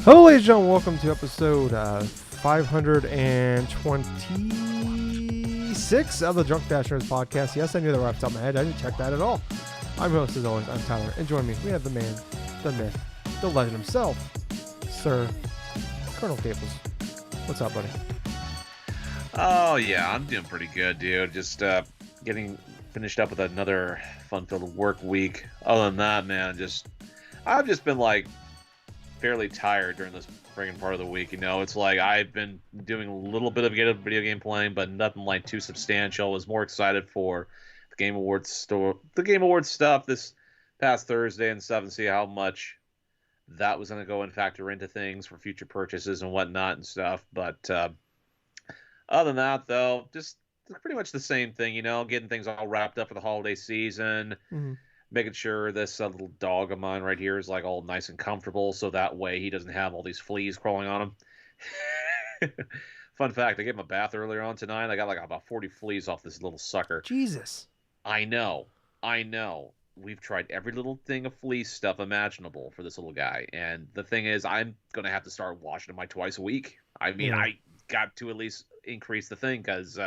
Hello, ladies and gentlemen. Welcome to episode 526 of the DrunkNerds podcast. Yes, I knew that right off the top of my head. I didn't check that at all. I'm your host, as always. I'm Tyler. And join me, we have the man, the myth, the legend himself, Sir Colonel Gables. What's up, buddy? Oh, yeah, I'm doing pretty good, dude. Just getting finished up with another fun-filled work week. Other than that, man, I've just been, fairly tired during this friggin' part of the week. You know, it's like I've been doing a little bit of video game playing, but nothing too substantial. I was more excited for the Game Awards stuff this past Thursday and stuff, and see how much that was going to go and factor into things for future purchases and whatnot and stuff. But other than that, though, just pretty much the same thing. You know, getting things all wrapped up for the holiday season. Mm-hmm. Making sure this little dog of mine right here is all nice and comfortable, so that way he doesn't have all these fleas crawling on him. Fun fact, I gave him a bath earlier on tonight. I got about 40 fleas off this little sucker. Jesus. I know. We've tried every little thing of flea stuff imaginable for this little guy, and the thing is, I'm going to have to start washing him twice a week. I mean, I got to at least increase the thing, because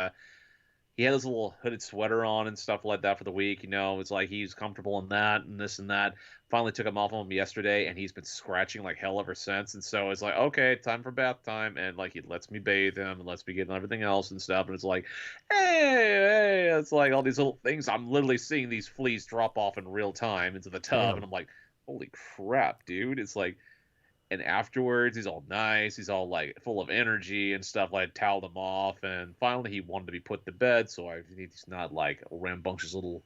he had his little hooded sweater on and stuff like that for the week. You know, it's like he's comfortable in that and this and that. Finally took him off of him yesterday, and he's been scratching like hell ever since. And so it's like, okay, time for bath time. And he lets me bathe him and lets me get everything else and stuff. And it's like, hey, it's like all these little things. I'm literally seeing these fleas drop off in real time into the tub. And I'm like, holy crap, dude. It's like, and afterwards, he's all nice. He's all full of energy and stuff. Toweled him off, and finally he wanted to be put to bed. So he's not a rambunctious little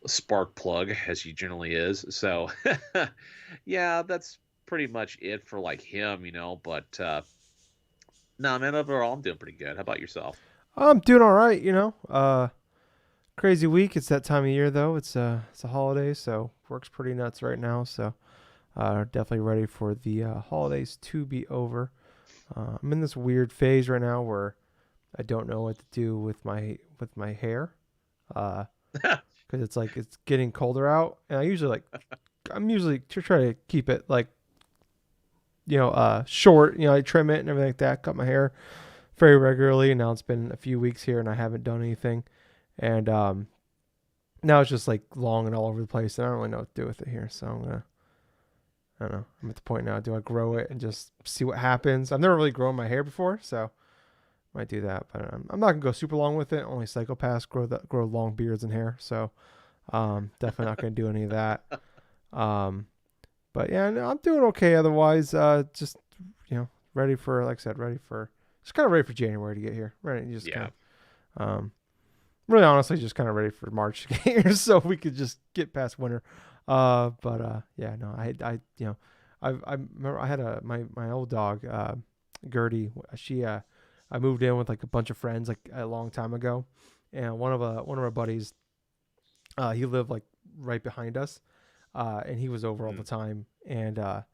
spark plug as he generally is. So, yeah, that's pretty much it for him, you know. But nah, man, overall I'm doing pretty good. How about yourself? I'm doing all right, you know. Crazy week. It's that time of year though. It's a holiday, so work's pretty nuts right now. So. Definitely ready for the holidays to be over. I'm in this weird phase right now where I don't know what to do with my hair, because it's it's getting colder out, and I'm usually try to keep it short. You know, I trim it and everything like that. Cut my hair very regularly. Now it's been a few weeks here, and I haven't done anything, and now it's just long and all over the place, and I don't really know what to do with it here. So I don't know. I'm at the point now. Do I grow it and just see what happens? I've never really grown my hair before, so might do that. But I'm not gonna go super long with it. Only psychopaths grow long beards and hair, so definitely not gonna do any of that. But yeah, no, I'm doing okay. Otherwise, just ready for, like I said, just kind of ready for January to get here. Ready, just really honestly, just kind of ready for March to get here, so we could just get past winter. I remember I had my old dog, Gertie. I moved in with a bunch of friends a long time ago, and one of our buddies, he lived right behind us, and he was over all the time, and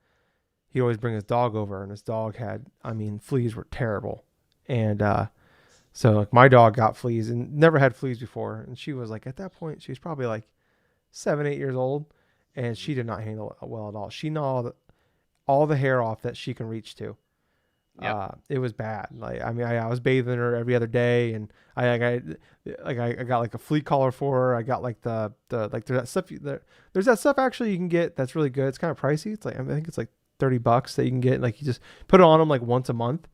he'd always bring his dog over, and his dog had, fleas were terrible, and so my dog got fleas and never had fleas before, and she was at that point she was probably 7-8 years old. And she did not handle it well at all. She gnawed all the hair off that she can reach to. Yep. It was bad. I was bathing her every other day, and I got a flea collar for her. I got there's that stuff. There's that stuff actually you can get that's really good. It's kind of pricey. It's I think it's $30 that you can get. You just put it on them once a month.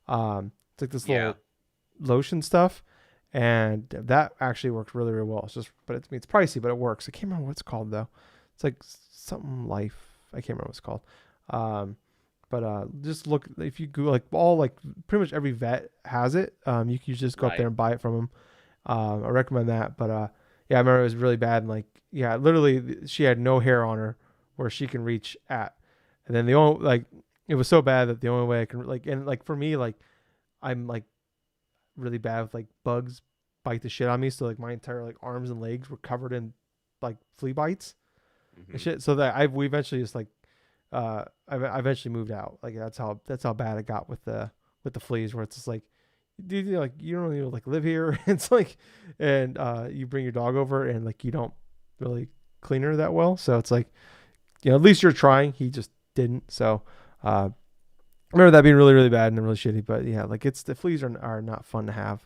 It's this little lotion stuff, and that actually works really, really well. It's pricey, but it works. I can't remember what it's called though. It's something Life. I can't remember what it's called. But just look, if you go pretty much every vet has it. You can just go up there and buy it from them. I recommend that. But I remember it was really bad. And literally she had no hair on her where she can reach at. And then the only, it was so bad that the only way I can for me, I'm really bad with bugs bite the shit on me. So my entire arms and legs were covered in flea bites. And shit, so that we eventually just I eventually moved out. That's how bad it got with the fleas, where it's just dude, you don't even live here. It's and you bring your dog over and you don't really clean her that well. So it's at least you're trying. He just didn't. So I remember that being really, really bad and really shitty. But yeah, like the fleas are not fun to have.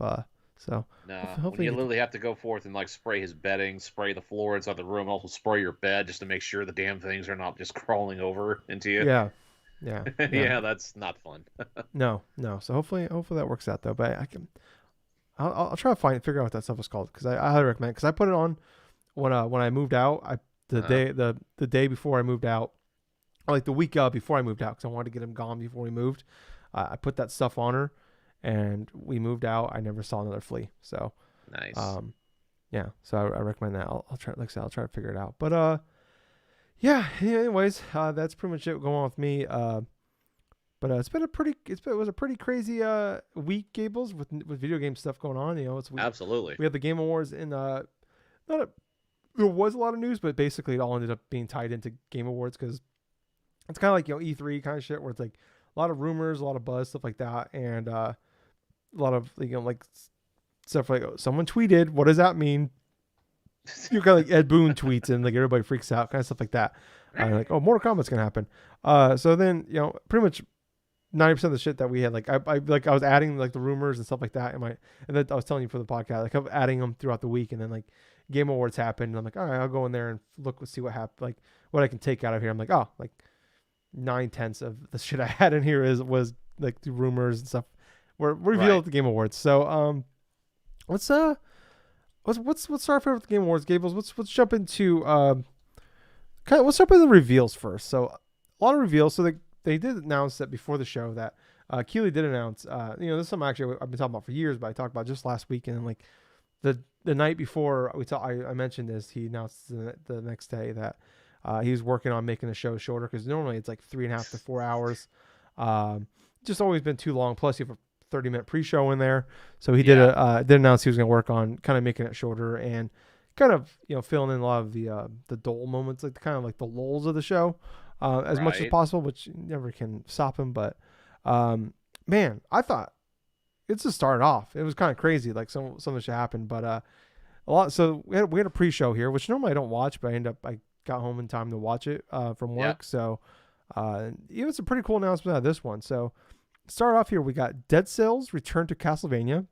So Nah, when hopefully you literally have to go forth and like spray his bedding, spray the floor inside the room, and also spray your bed just to make sure the damn things are not just crawling over into you. yeah, yeah, yeah. Yeah, that's not fun. No, no. So hopefully that works out though. But I'll try to figure out what that stuff is called because I highly recommend because I put it on when I moved out. Uh-huh. The day before I moved out, or like the week before I moved out because I wanted to get him gone before we moved. I put that stuff on her, and we moved out. I never saw another flea. So, Nice. um, yeah. So I recommend that. I'll try. Like I said, I'll try to figure it out. But yeah. Anyways, that's pretty much it going on with me. But it was a pretty crazy week, Gables, with video game stuff going on. Absolutely. We had the Game Awards in not a, there was a lot of news, but basically it all ended up being tied into Game Awards because it's kind of like E3 kind of shit where it's like a lot of rumors, a lot of buzz, stuff like that, and a lot of like stuff like someone tweeted, what does that mean? You got like Ed Boon tweets and like everybody freaks out, kind of stuff like that. Like, oh, Mortal Kombat's gonna happen. So then pretty much 90% of the shit that we had, like I was adding like the rumors and stuff like that and then I was telling you for the podcast, like I'm adding them throughout the week, and then like Game Awards happened, and I'm like, all right, I'll go in there and see what happened, like what I can take out of here. I'm like, oh, like 9/10 of the shit I had in here was like the rumors and stuff were revealed Right. at the Game Awards. So let's start off with the Game Awards, Gables. Let's jump into let's start with the reveals first. So a lot of reveals. So they did announce that before the show that Keeley did announce. This is something actually I've been talking about for years, but I talked about just last week, and like the night before I mentioned this, he announced the next day that he's working on making the show shorter because normally it's like 3.5 to 4 hours. Just always been too long. Plus you have a 30-minute pre-show in there, so he did announce he was going to work on kind of making it shorter and kind of filling in a lot of the dull moments, like kind of like the lulls of the show, as much as possible, which you never can stop him. But man, I thought it just started off. It was kind of crazy, like some of the shit happened, but a lot. So we had a pre-show here, which normally I don't watch, but I got home in time to watch it from work. Yep. So it was a pretty cool announcement out of this one. So start off here, we got Dead Cells Return to Castlevania.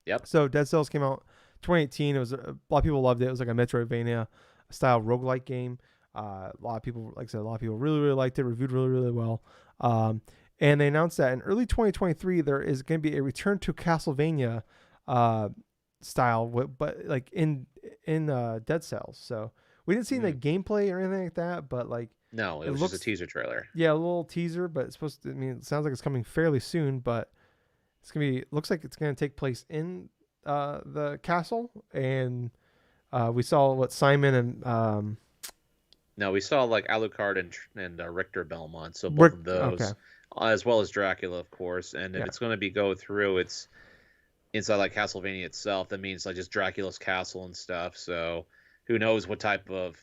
Yep. So Dead Cells came out 2018. It was a lot of people loved it. It was like a Metroidvania style roguelike game. A lot of people, like I said, really, really liked it, reviewed really, really well. And they announced that in early 2023, there is going to be a Return to Castlevania style, but like in Dead Cells. So we didn't see any gameplay or anything like that, but like No, it was just a teaser trailer. Yeah, a little teaser, but it's supposed to. I mean, it sounds like it's coming fairly soon, but it's gonna be. Looks like it's gonna take place in the castle, and we saw what Simon and No, we saw like Alucard and Richter Belmont, so both of those, okay. As well as Dracula, of course. And if Yeah. it's going to be go through, it's inside like Castlevania itself. That means like just Dracula's castle and stuff. So who knows what type of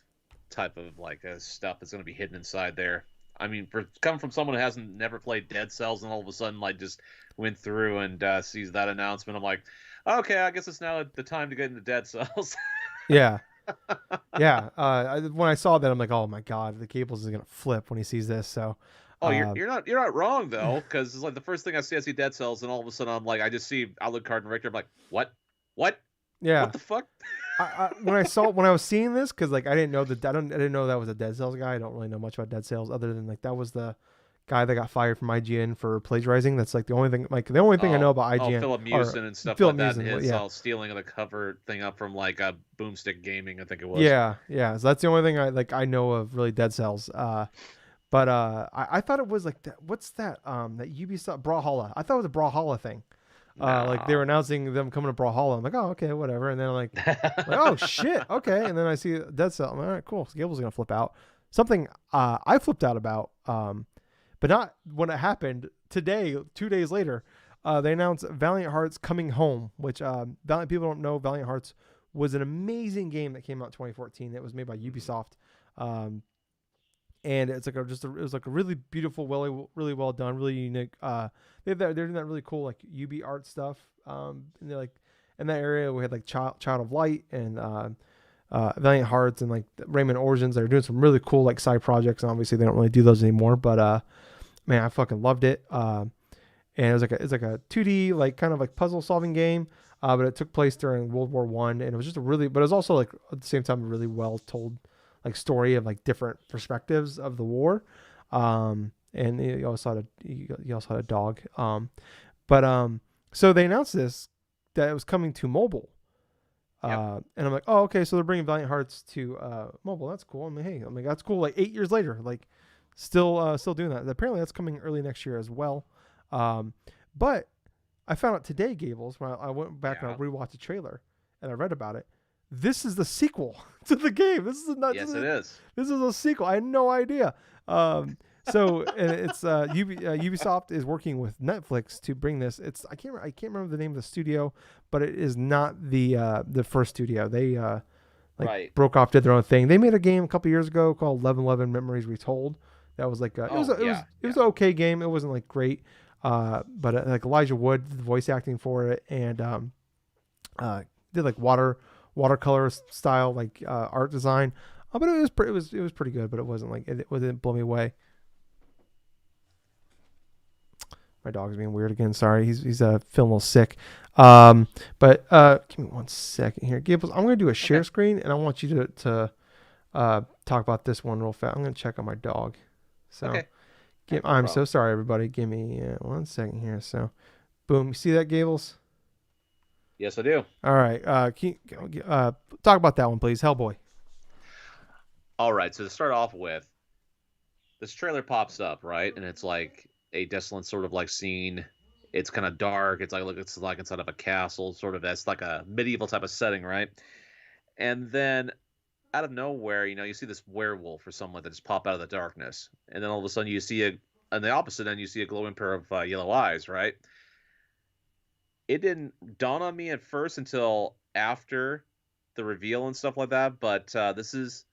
like stuff is going to be hidden inside there. I mean, for coming from someone who hasn't never played Dead Cells and all of a sudden like just went through and sees that announcement, I'm like, okay, I guess it's now the time to get into Dead Cells. Yeah. Yeah. When I saw that, I'm like, oh my god, the Cables is gonna flip when he sees this. So. Oh, you're not wrong though, because it's like the first thing I see Dead Cells, and all of a sudden I'm like, I just see Alucard and Richter. I'm like, what, Yeah. what the fuck? When I was seeing this, because like I didn't know that was a Dead Cells guy. I don't really know much about Dead Cells other than like that was the guy that got fired from IGN for plagiarizing. That's like the only thing I know about IGN. Philip Mewson and stuff Philip like that. Mewson, And his yeah. all stealing of the cover thing up from like a Boomstick Gaming, I think it was. Yeah. So that's the only thing I know of really Dead Cells. But I thought it was like what's that that Ubisoft Brawlhalla. I thought it was a Brawlhalla thing. Like they were announcing them coming to Brawlhah. I'm like, oh, okay, whatever. And then I'm like, oh shit, okay. And then I see Dead Cell. I'm like, all right, cool. Gable's gonna flip out. Something I flipped out about, but not when it happened today. 2 days later, they announced Valiant Hearts Coming Home, which Valiant people don't know. Valiant Hearts was an amazing game that came out in 2014. It was made by Ubisoft. And it's like it was like a really beautiful, really well done, really unique. They're doing that really cool like UB art stuff. And they're like in that area we had like Child of Light and Valiant Hearts and like Rayman Origins. They're doing some really cool like side projects. And obviously they don't really do those anymore. But man, I fucking loved it. And it's like a 2D like kind of like puzzle solving game. But it took place during World War One, and it was just a really, but it was also like at the same time a really well told like story of like different perspectives of the war. And you also had a dog. But so they announced this that it was coming to mobile. Yep. And I'm like, oh, okay, so they're bringing Valiant Hearts to mobile. That's cool. I mean, hey, I mean that's cool. Like 8 years later, like still doing that. Apparently, that's coming early next year as well. But I found out today, Gables, when I went back and I Yeah. rewatched the trailer and I read about it. This is the sequel to the game. This is not. Yes, it is. This is a sequel. I had no idea. So and it's Ubisoft is working with Netflix to bring this. It's I can't remember the name of the studio, but it is not the first studio. They like Right. broke off, did their own thing. They made a game a couple years ago called 1111 Memories Retold. That was like Oh, yeah. it was an okay game. It wasn't like great, but like Elijah Wood did the voice acting for it, and did like watercolor style like art design. But it was pretty good, but it wasn't like it didn't blow me away. My dog's being weird again. Sorry, he's feeling a little sick. But give me 1 second here, Gables. I'm gonna do a share Okay. screen, and I want you to talk about this one real fast. I'm gonna check on my dog. So, Okay. No I'm so problem. sorry, everybody. Give me 1 second here. So, boom. You see that, Gables? Yes, I do. All right. Talk about that one, please. Hellboy. All right. So to start off with, this trailer pops up, right? And it's like a desolate sort of like scene. It's kind of dark. It's like inside of a castle, sort of. That's like a medieval type of setting, right? And then out of nowhere, you see this werewolf or something like that just pop out of the darkness, and then all of a sudden you see on the opposite end, you see a glowing pair of yellow eyes, right? It didn't dawn on me at first until after the reveal and stuff like that, but this is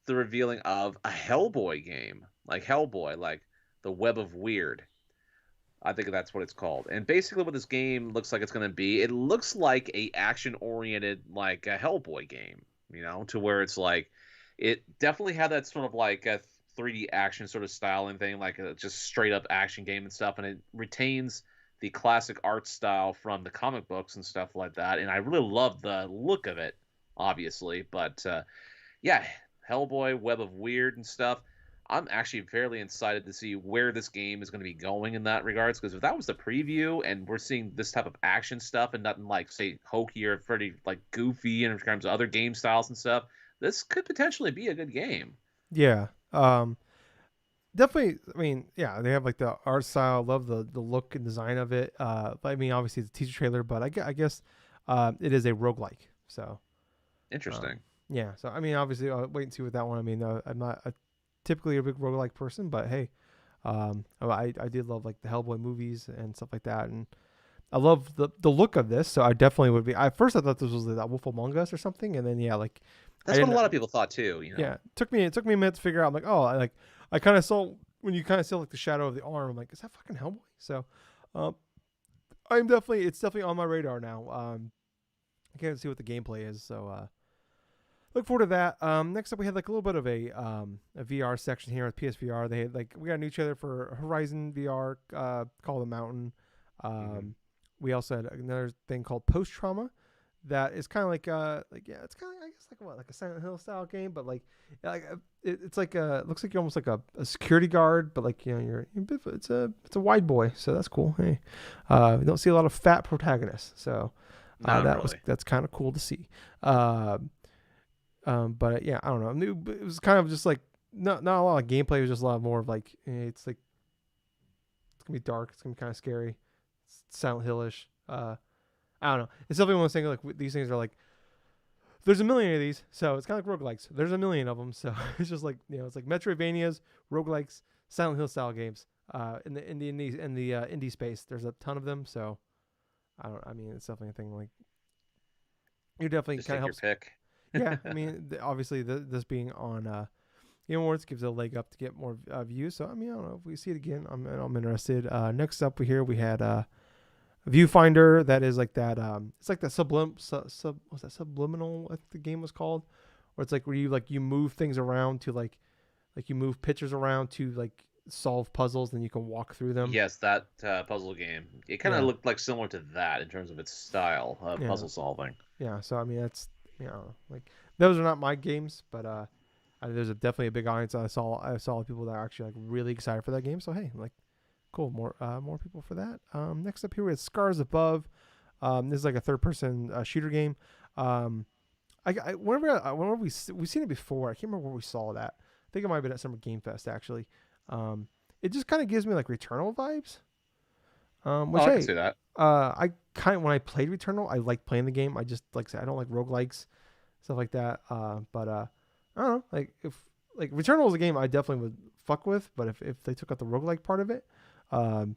the revealing of a Hellboy game, like Hellboy, like the Web of Weird. I think that's what it's called. And basically, what this game looks like it's going to be, it looks like a action-oriented, like a Hellboy game, to where it's like, it definitely had that sort of like a 3D action sort of styling thing, like a just straight up action game and stuff, and it retains the classic art style from the comic books and stuff like that. And I really love the look of it, obviously, but yeah, Hellboy, Web of Weird and stuff. I'm actually fairly excited to see where this game is going to be going in that regards, because if that was the preview and we're seeing this type of action stuff and nothing like, say, hokey or pretty like goofy in terms of other game styles and stuff, this could potentially be a good game. Yeah. Definitely. I mean, yeah, they have like the art style. Love the look and design of it. I mean, obviously it's a teaser trailer, but I guess it is a roguelike. So Interesting. yeah. So I mean, obviously I'll wait and see with that one. I mean, I'm not typically a big roguelike person, but hey, I did love like the Hellboy movies and stuff like that, and I love the look of this. So I definitely would be. At first I thought this was like that Wolf Among Us or something, and then yeah, like I That's what a didn't. lot of people thought too. Yeah, it took me a minute to figure out. I'm like, oh, I kind of saw when you kind of see like the shadow of the arm. I'm like, is that fucking Hellboy? So, um, it's definitely on my radar now. I can't see what the gameplay is. So, look forward to that. Next up, we had like a little bit of a VR section here with PSVR. They had like we got a new trailer for Horizon VR, called The Mountain. Mm-hmm. We also had another thing called Post Trauma, that is kind of like yeah, it's kind of I guess like a Silent Hill style game, but like it's like it looks like you're almost like a security guard, but like it's a wide boy, so that's cool. Hey, we don't see a lot of fat protagonists, so Not really. that's kind of cool to see. But yeah, I don't know. It was kind of just like not a lot of gameplay. It was just a lot more of like it's like it's gonna be dark. It's gonna be kind of scary. It's Silent Hillish. I don't know. It's definitely one of those things like these things are like there's a million of these, so it's kind of like roguelikes. There's a million of them, so it's just like it's like Metroidvanias, roguelikes, Silent Hill style games. In the indie space, there's a ton of them. So I mean, it's definitely a thing. Like you definitely Just kind of take your helps. pick. Yeah, I mean, obviously this being on Game Awards gives it a leg up to get more views. So I mean, I don't know if we see it again. I'm interested. Next up we had viewfinder that is like that it's like that what's that subliminal I think the game was called, where it's like where you move things around to like you move pictures around to like solve puzzles, then you can walk through them. Yes, that puzzle game. It kind of Yeah, looked like similar to that in terms of its style of yeah, puzzle solving. yeah. So I mean, that's like those are not my games, but there's definitely a big audience. I saw people that are actually like really excited for that game. So hey, like cool, more people for that. Next up here we have Scars Above. This is like a third person shooter game. Um, whenever we've seen it before. I can't remember where we saw that. I think it might have been at Summer Game Fest actually. Um, it just kind of gives me like Returnal vibes. Oh, Which I can hey, see that. I kind of when I played Returnal, I liked playing the game. I just like I said, I don't like roguelikes, stuff like that. But I don't know, like if like Returnal is a game I definitely would fuck with, but if they took out the roguelike part of it, um,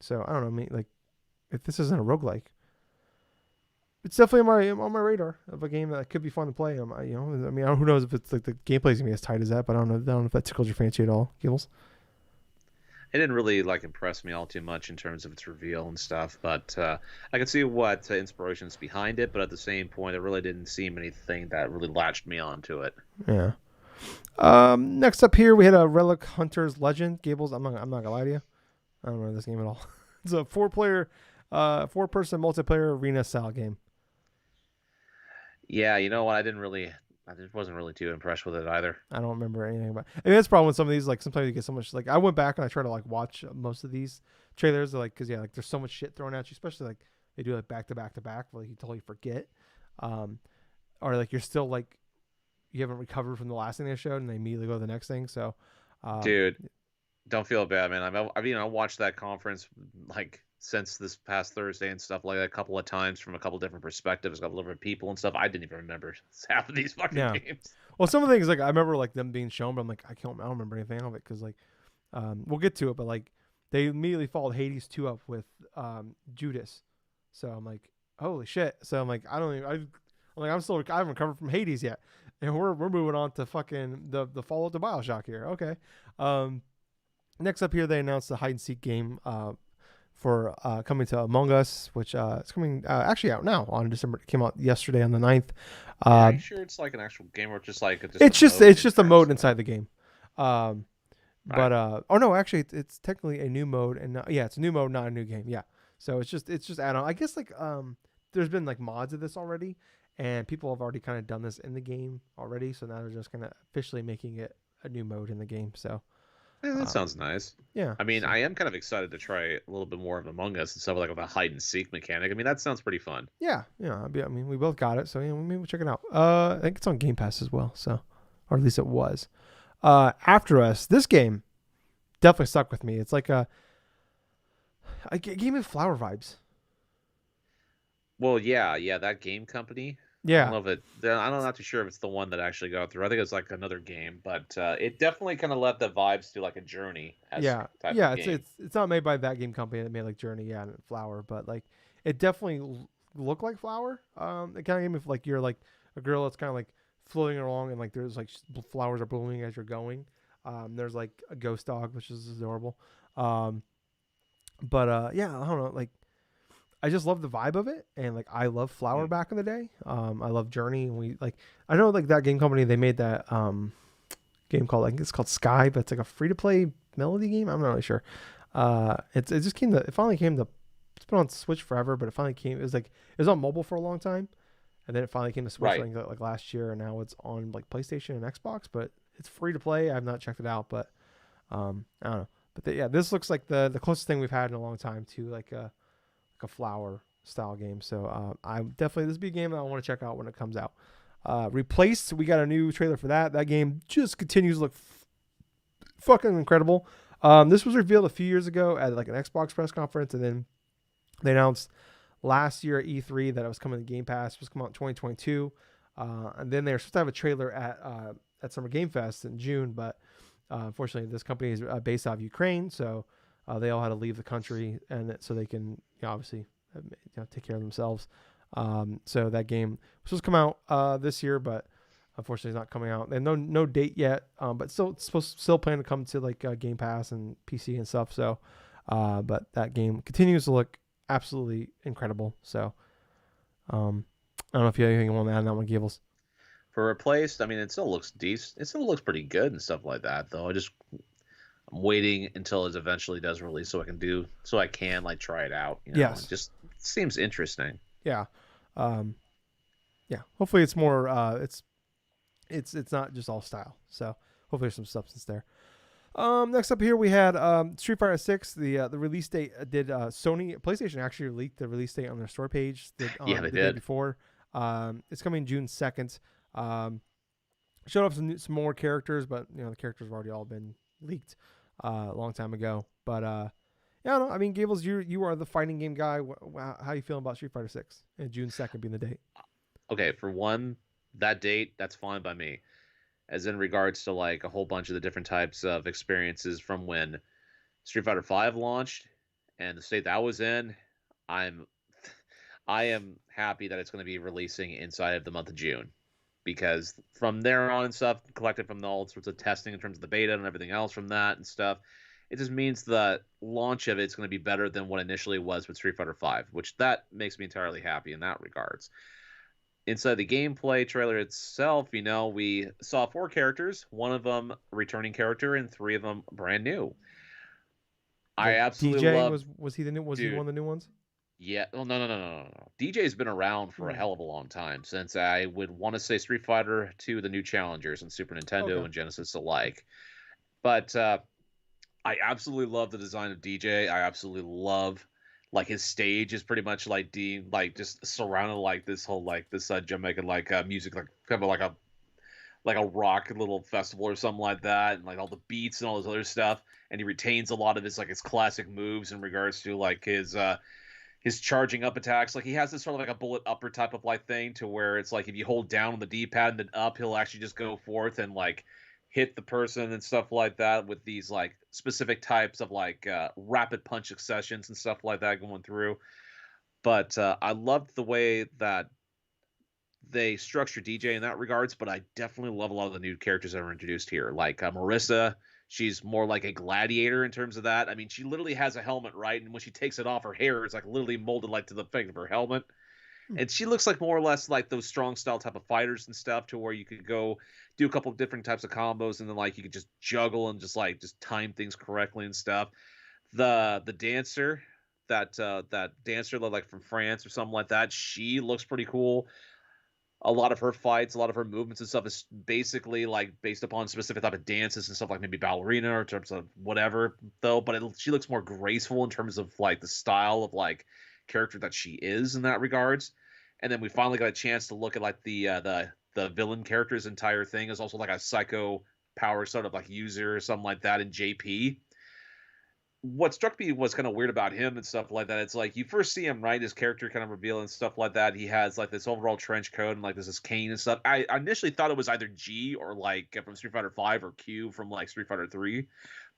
so I don't know, I mean like if this isn't a roguelike, it's definitely on my radar of a game that could be fun to play. I mean, who knows if it's like the gameplay's gonna be as tight as that, but I don't know if that tickles your fancy at all, Gills. It didn't really like impress me all too much in terms of its reveal and stuff, but I could see what inspiration's behind it. But at the same point, it really didn't seem anything that really latched me onto it. Yeah. Next up here we had a Relic Hunters Legend. Gables, I'm not gonna lie to you. I don't know this game at all. It's a four-person multiplayer arena style game. Yeah, you know what? I just wasn't really too impressed with it either. I don't remember anything about. I mean, that's the problem with some of these. Like sometimes you get so much. Like I went back and I try to like watch most of these trailers. Like because yeah, like there's so much shit thrown at you, especially like they do like back to back to back. Like you totally forget, um, or like you're still like you haven't recovered from the last thing they showed, and they immediately go to the next thing. So, um, Dude, don't feel bad, man. I watched that conference like since this past Thursday and stuff like that a couple of times from a couple different perspectives, a couple different people and stuff. I didn't even remember half of these fucking yeah. games. Well, some of the things like I remember like them being shown, but I'm like I don't remember anything of it because like we'll get to it, but like they immediately followed Hades 2 up with Judas. So I'm like, holy shit. So I'm like, I don't even, I haven't recovered from Hades yet. And we're moving on to fucking the follow up to Bioshock here. Okay. Um, Next up here, they announced the hide and seek game for coming to Among Us, which is coming actually out now on December. It came out yesterday on the 9th. Yeah, are Uh, you sure it's like an actual game or just like it's a just mode it's in just a terms mode of inside the game. Um, right? but oh no, actually it's technically a new mode and yeah, it's a new mode, not a new game. Yeah, so it's just add on. I guess like there's been like mods of this already, and people have already kind of done this in the game already. So now they're just kind of officially making it a new mode in the game. So Yeah, that uh, sounds nice. yeah, I mean, so I am kind of excited to try a little bit more of Among Us and stuff like with a hide and seek mechanic. I mean, that sounds pretty fun. yeah, yeah. I mean, we both got it, so yeah, maybe we'll check it out. I think it's on Game Pass as well. So, or at least it was. After Us, this game definitely stuck with me. It's like it gave me flower vibes. Well, yeah, that game company. I don't Yeah, know if it. I'm not too sure if it's the one that actually got through. I think it's like another game, but it definitely kind of let the vibes to like a Journey as yeah, type yeah. of It's game. it's it's not made by that game company that made like Journey, yeah, and Flower, but like it definitely looked like Flower. It kind of gave me like you're like a girl that's kind of like floating along and like there's like flowers are blooming as you're going. There's like a ghost dog, which is adorable. Um, but yeah, I don't know, like I just love the vibe of it, and like I love Flower Mm. back in the day. I love Journey, and we like I know like that game company they made that game called like it's called Sky, but it's like a free to play melody game. I'm not really sure. It just came to it finally came to it's been on Switch forever, but it finally came. It was like it was on mobile for a long time, and then it finally came to Switch Right. like last year, and now it's on like PlayStation and Xbox. But it's free to play. I've not checked it out, but I don't know. But yeah, this looks like the closest thing we've had in a long time to like a flower style game. So I'm definitely this will be a game that I want to check out when it comes out. Replaced, we got a new trailer for that. That game just continues to look fucking incredible. This was revealed a few years ago at like an Xbox press conference, and then they announced last year at E3 that it was coming to Game Pass. It was coming out in 2022, and then they were supposed to have a trailer at Summer Game Fest in June, but unfortunately, this company is based out of Ukraine, so they all had to leave the country, and so they can obviously take care of themselves. So that game was supposed to come out this year, but unfortunately, it's not coming out. And no date yet, but still planning to come to like Game Pass and PC and stuff. So, but that game continues to look absolutely incredible. So, I don't know if you have anything you want to add on that one, Gables. For replaced, I mean, it still looks decent. It still looks pretty good and stuff like that, though. I'm waiting until it eventually does release so I can like try it out. It Yes. just seems interesting. Yeah. Um, yeah. Hopefully it's more. It's not just all style. So hopefully there's some substance there. Next up here we had Street Fighter 6. The release date did Sony PlayStation actually leaked the release date on their store page Yeah, they the day did. before. It's coming June 2nd. Showed off some more characters, but the characters have already all been leaked a long time ago. But yeah, no, I mean, Gables, you are the fighting game guy. How you feeling about Street Fighter 6 and June 2nd being the date? Okay, for one, that date, that's fine by me. As in regards to like a whole bunch of the different types of experiences from when Street Fighter V launched and the state that I was in, I'm I am happy that it's going to be releasing inside of the month of June because from there on and stuff collected from all sorts of testing in terms of the beta and everything else from that and stuff, it just means the launch of it's going to be better than what initially was with Street Fighter V, which that makes me entirely happy in that regards. Inside the gameplay trailer itself, we saw 4 characters, one of them a returning character and 3 of them brand new. I Like absolutely DJ love, was he the new was he one dude. of the new ones? Yeah, well, no. DJ's been around for a Hmm. hell of a long time since I would want to say Street Fighter to the new challengers on Super Nintendo Okay. and Genesis alike. But I absolutely love the design of DJ. I absolutely love like his stage is pretty much like just surrounded like this whole like this Jamaican like music like kind of like a rock little festival or something like that, and like all the beats and all this other stuff. And he retains a lot of his classic moves in regards to like his charging up attacks. Like he has this sort of like a bullet upper type of like thing to where it's like if you hold down on the D-pad and then up, he'll actually just go forth and like hit the person and stuff like that with these like specific types of like rapid punch successions and stuff like that going through. But I loved the way that they structure DJ in that regards, but I definitely love a lot of the new characters that were introduced here. Like Marissa, she's more like a gladiator in terms of that. I mean, she literally has a helmet, right? And when she takes it off, her hair is like literally molded like to the thing of her helmet. Hmm. And she looks like more or less like those strong style type of fighters and stuff, to where you could go do a couple of different types of combos, and then like you could just juggle and just time things correctly and stuff. The dancer, that dancer like from France or something like that, she looks pretty cool. A lot of her fights, a lot of her movements and stuff is basically like based upon specific type of dances and stuff, like maybe ballerina or in terms of whatever though. But she looks more graceful in terms of like the style of like character that she is in that regards. And then we finally got a chance to look at like the villain character's entire thing is also like a psycho power sort of like user or something like that in JP. What struck me was kind of weird about him and stuff like that. It's like you first see him, right? His character kind of reveal and stuff like that. He has like this overall trench coat and like this cane and stuff. I initially thought it was either G or like from Street Fighter Five or Q from like Street Fighter Three,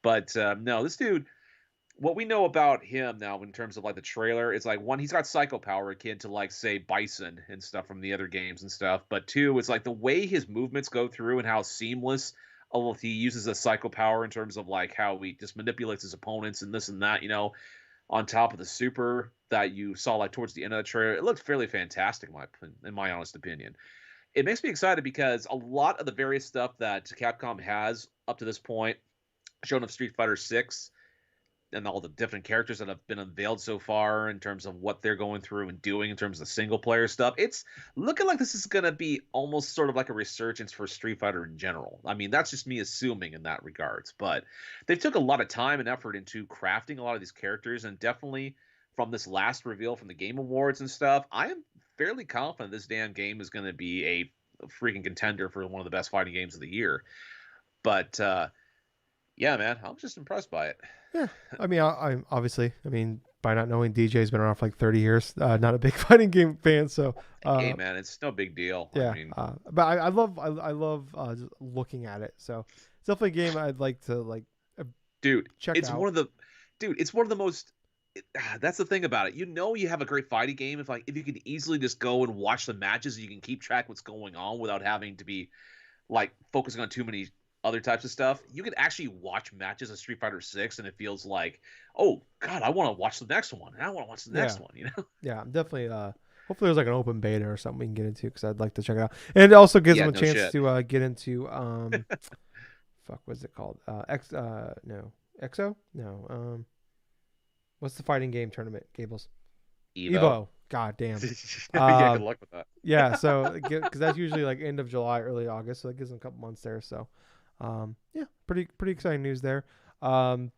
but no, this dude. What we know about him now in terms of like the trailer is like one, he's got psycho power akin to like say Bison and stuff from the other games and stuff. But two, it's like the way his movements go through and how seamless. Although he uses a psycho power in terms of like how he just manipulates his opponents and this and that, on top of the super that you saw like towards the end of the trailer, it looked fairly fantastic in my honest opinion. It makes me excited because a lot of the various stuff that Capcom has up to this point, shown of Street Fighter 6 and all the different characters that have been unveiled so far in terms of what they're going through and doing in terms of single player stuff, it's looking like this is going to be almost sort of like a resurgence for Street Fighter in general. I mean, that's just me assuming in that regards, but they've took a lot of time and effort into crafting a lot of these characters, and definitely from this last reveal from the Game Awards and stuff, I am fairly confident this damn game is going to be a freaking contender for one of the best fighting games of the year. But yeah, man, I was just impressed by it. Yeah, I mean, I'm obviously, I mean, by not knowing DJ's been around for like 30 years, not a big fighting game fan, so Hey, man, it's no big deal. I yeah. mean, But I love just looking at it, so it's definitely a game I'd like to like dude, check it's out. one of the, it's one of the most. That's the thing about it. You have a great fighting game if you can easily just go and watch the matches, and you can keep track what's going on without having to be like focusing on too many other types of stuff. You can actually watch matches of Street Fighter 6 and it feels like, oh god, I want to watch the next one. And I want to watch the Yeah, next one. yeah, I'm definitely. Hopefully, there's like an open beta or something we can get into because I'd like to check it out, and it also gives Yeah, them a no chance shit. to get into fuck, what's it called? No. EXO? No. What's the fighting game tournament? Gables. Evo. Evo. God damn. Yeah, good Um, luck with that. yeah. So because that's usually like end of July, early August, so that gives them a couple months there. So, yeah, pretty exciting news there. Um,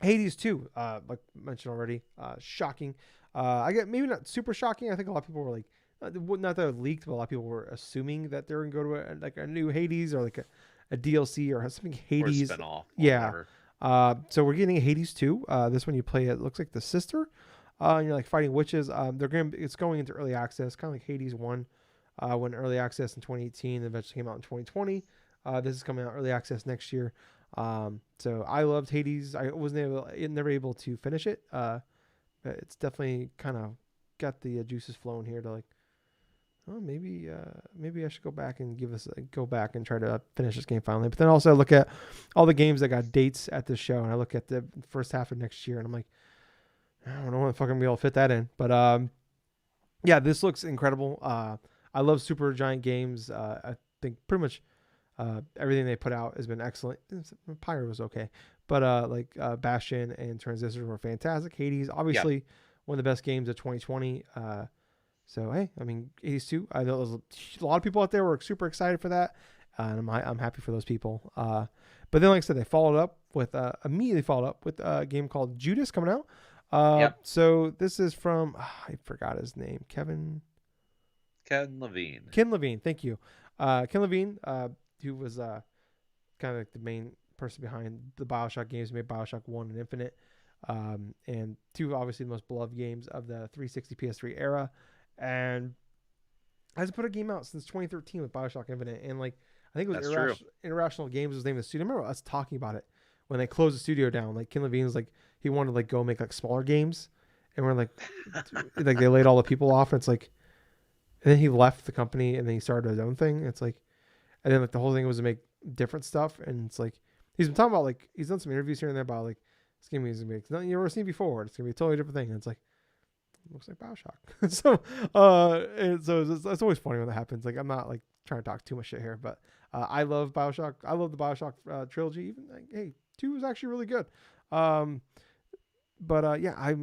Hades 2, like mentioned already, shocking. I get maybe not super shocking. I think a lot of people were like, not that it leaked, but a lot of people were assuming that they were gonna go to like a new Hades or like a DLC or something Or a Hades. spinoff or Yeah. whatever. So we're getting a Hades 2. This one you play it looks like the sister. And you're like fighting witches. It's going into early access, kind of like Hades 1, went early access in 2018, and eventually came out in 2020. This is coming out early access next year. So I loved Hades. I never able to finish it. But it's definitely kind of got the juices flowing here to like, oh, maybe I should go back and try to finish this game finally. But then also look at all the games that got dates at this show, and I look at the first half of next year, and I'm like, I don't know when the fuck I'm gonna be able to fit that in. But yeah, this looks incredible. I love Super Giant Games. I think pretty much everything they put out has been excellent. Pyre was okay, but Bastion and Transistor were fantastic. Hades, Yeah. obviously, one of the best games of 2020. So hey, I mean, Hades 2. I know there's a lot of people out there were super excited for that, and I'm happy for those people. But then, like I said, they immediately followed up with a game called Judas coming out. Yep. So this is from I forgot his name, Ken Levine. Ken Levine. Thank you, Ken Levine, who was kind of like the main person behind the BioShock games, made BioShock 1 and Infinite, and two obviously the most beloved games of the 360 PS3 era, and hasn't put a game out since 2013 with BioShock Infinite, and like I think it That's was true. Irrational Games was the name of the studio. I remember us talking about it when they closed the studio down. Like Ken Levine was like he wanted to like go make like smaller games, and we're like they laid all the people off, and it's like, and then he left the company and then he started his own thing. It's like, and then like the whole thing was to make different stuff, and it's like he's been talking about like he's done some interviews here and there about like this game is gonna be nothing you've ever seen before. It's gonna be a totally different thing. And it's like it looks like BioShock. So and so it's always funny when that happens. Like I'm not like trying to talk too much shit here, but I love BioShock. I love the BioShock trilogy. Even like, hey, 2 is actually really good. Um, but yeah,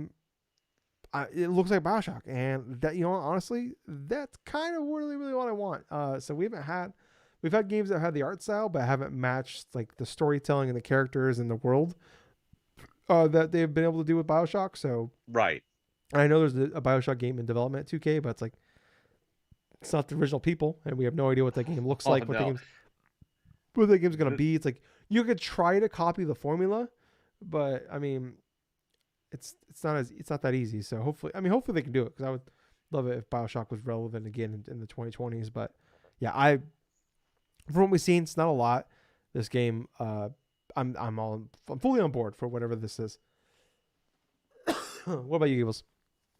it looks like BioShock, and that honestly, that's kind of really what I want. So we've had games that had the art style, but haven't matched like the storytelling and the characters and the world that they've been able to do with BioShock. So Right. I know there's a BioShock game in development at 2K, but it's like it's not the original people, and we have no idea what that game looks Oh like, no. what the game's gonna be. It's like you could try to copy the formula, but I mean, it's not that easy. So hopefully they can do it, because I would love it if BioShock was relevant again in the 2020s. But yeah, from what we've seen, it's not a lot. This game, I'm fully on board for whatever this is. What about you, Gables?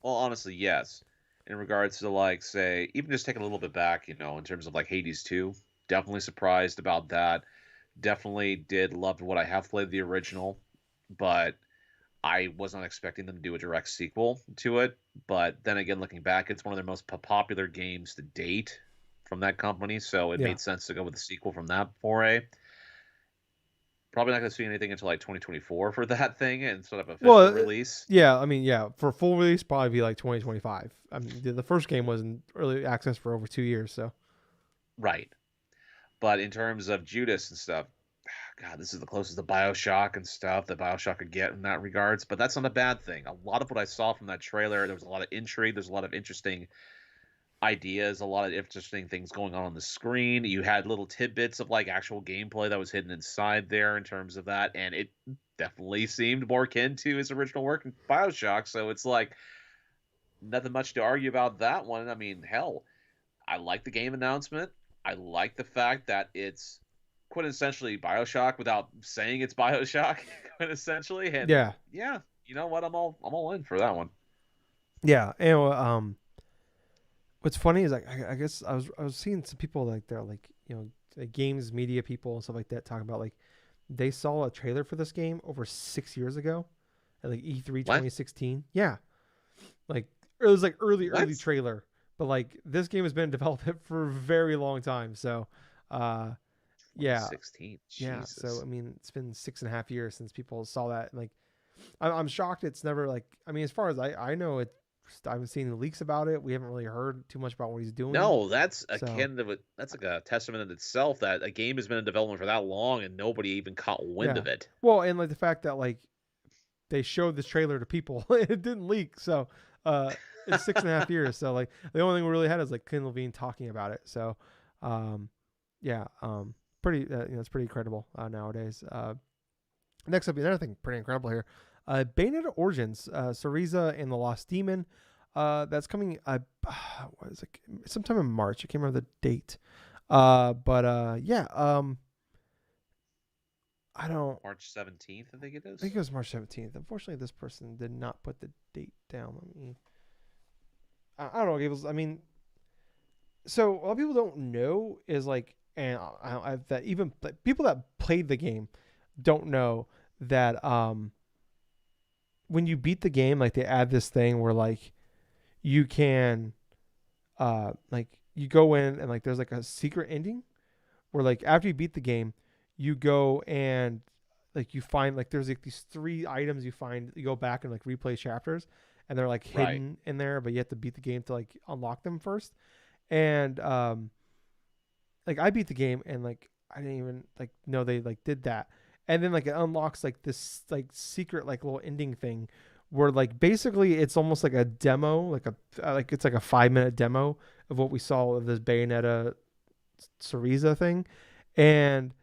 Well, honestly, yes. In regards to like, say, even just take a little bit back, in terms of like Hades 2, definitely surprised about that. Definitely did love what I have played the original, but I was not expecting them to do a direct sequel to it. But then again, looking back, it's one of their most popular games to date from that company, so it Yeah. made sense to go with a sequel from that foray. Probably not going to see anything until like 2024 for that thing instead of official Well, release. yeah. I mean, yeah. For full release, probably be like 2025. I mean, the first game was in early access for over 2 years. So Right. But in terms of Judas and stuff, God, this is the closest to Bioshock and stuff that Bioshock could get in that regards. But that's not a bad thing. A lot of what I saw from that trailer, there was a lot of intrigue. There's a lot of interesting ideas, a lot of interesting things going on the screen. You had little tidbits of like actual gameplay that was hidden inside there in terms of that, and it definitely seemed more akin to his original work in Bioshock. So it's like nothing much to argue about that one. I mean, hell, I like the game announcement. I like the fact that it's quintessentially Bioshock without saying it's Bioshock, quintessentially. And yeah, yeah, you know what? I'm all in for that one. yeah. And what's funny is like I guess I was seeing some people like they're like like games media people and stuff like that talking about like they saw a trailer for this game over 6 years ago at like E3 What? 2016. Yeah, like it was like early What? trailer, but like this game has been in development for a very long time. So, uh, Yeah, 2016. yeah. So Jesus. I mean, it's been 6.5 years since people saw that. Like, I'm shocked. It's never like. I mean, as far as I know, it. I haven't seen leaks about it. We haven't really heard too much about what he's doing. No, that's So akin to that's like a testament in itself that a game has been in development for that long and nobody even caught wind yeah. of it. Well, and like the fact that like they showed this trailer to people, it didn't leak. So uh, it's 6.5 years. So like the only thing we really had is like Ken Levine talking about it. So um, yeah, pretty. It's pretty incredible nowadays. Next up, another thing pretty incredible here. Bayonetta Origins, Syriza and the Lost Demon. That's coming. What is it? Sometime in March. I can't remember the date. But yeah. I don't. March 17th, I think it I is. think it was March 17th. Unfortunately, this person did not put the date down. Let me. I don't know, Gables. I mean, so a lot of people don't know is like, and that even people that played the game don't know that when you beat the game, like they add this thing where like you can like you go in and like there's like a secret ending where like after you beat the game, you go and like you find like there's like these three items you find. You go back and like replay chapters, and they're like Right. hidden in there, but you have to beat the game to like unlock them first. And like I beat the game and like I didn't even like know they like did that. And then like it unlocks like this like secret like little ending thing where like basically it's almost like a demo, like it's like a 5 minute demo of what we saw of this Bayonetta Syriza thing. And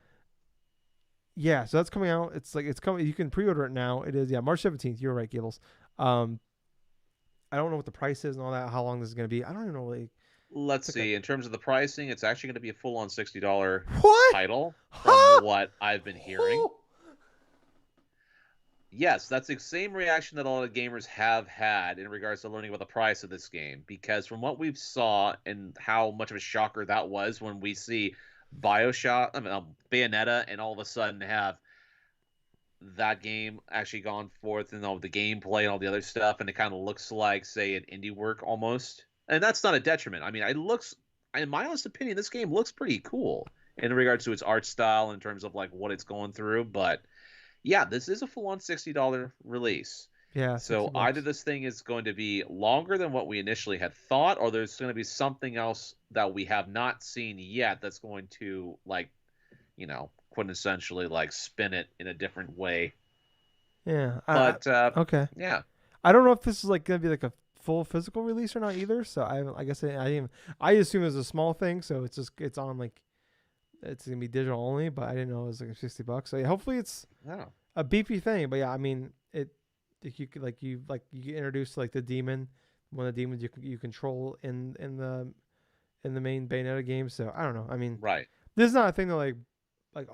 yeah, so that's coming out. It's like it's coming. You can pre-order it now. It is March 17th. You're right, Gables. Um, I don't know what the price is and all that. How long this is going to be? I don't even know. Like, Let's it's like see. In terms of the pricing, it's actually going to be a full-on $60 what? title from Huh? what I've been hearing. Oh. Yes, that's the same reaction that a lot of gamers have had in regards to learning about the price of this game. Because from what we've saw and how much of a shocker that was when we see Bayonetta, and all of a sudden have that game actually gone forth and all the gameplay and all the other stuff, and it kind of looks like, say, an indie work almost. And that's not a detriment. I mean, it looks, in my honest opinion, this game looks pretty cool in regards to its art style in terms of like what it's going through. But yeah, this is a full-on $60 release. Yeah, 60 So either bucks. this thing is going to be longer than what we initially had thought, or there's going to be something else that we have not seen yet that's going to like, quintessentially like spin it in a different way. Yeah. But Okay. yeah, I don't know if this is like gonna be like a full physical release or not either. So I guess I didn't. I assume it's a small thing. So it's on like it's gonna be digital only. But I didn't know it was like 60 bucks. So yeah, hopefully it's yeah, a beefy thing. But yeah, I mean it. If you could you get introduced to like the demon, one of the demons you control in the main Bayonetta game. So I don't know. I mean, right. this is not a thing that like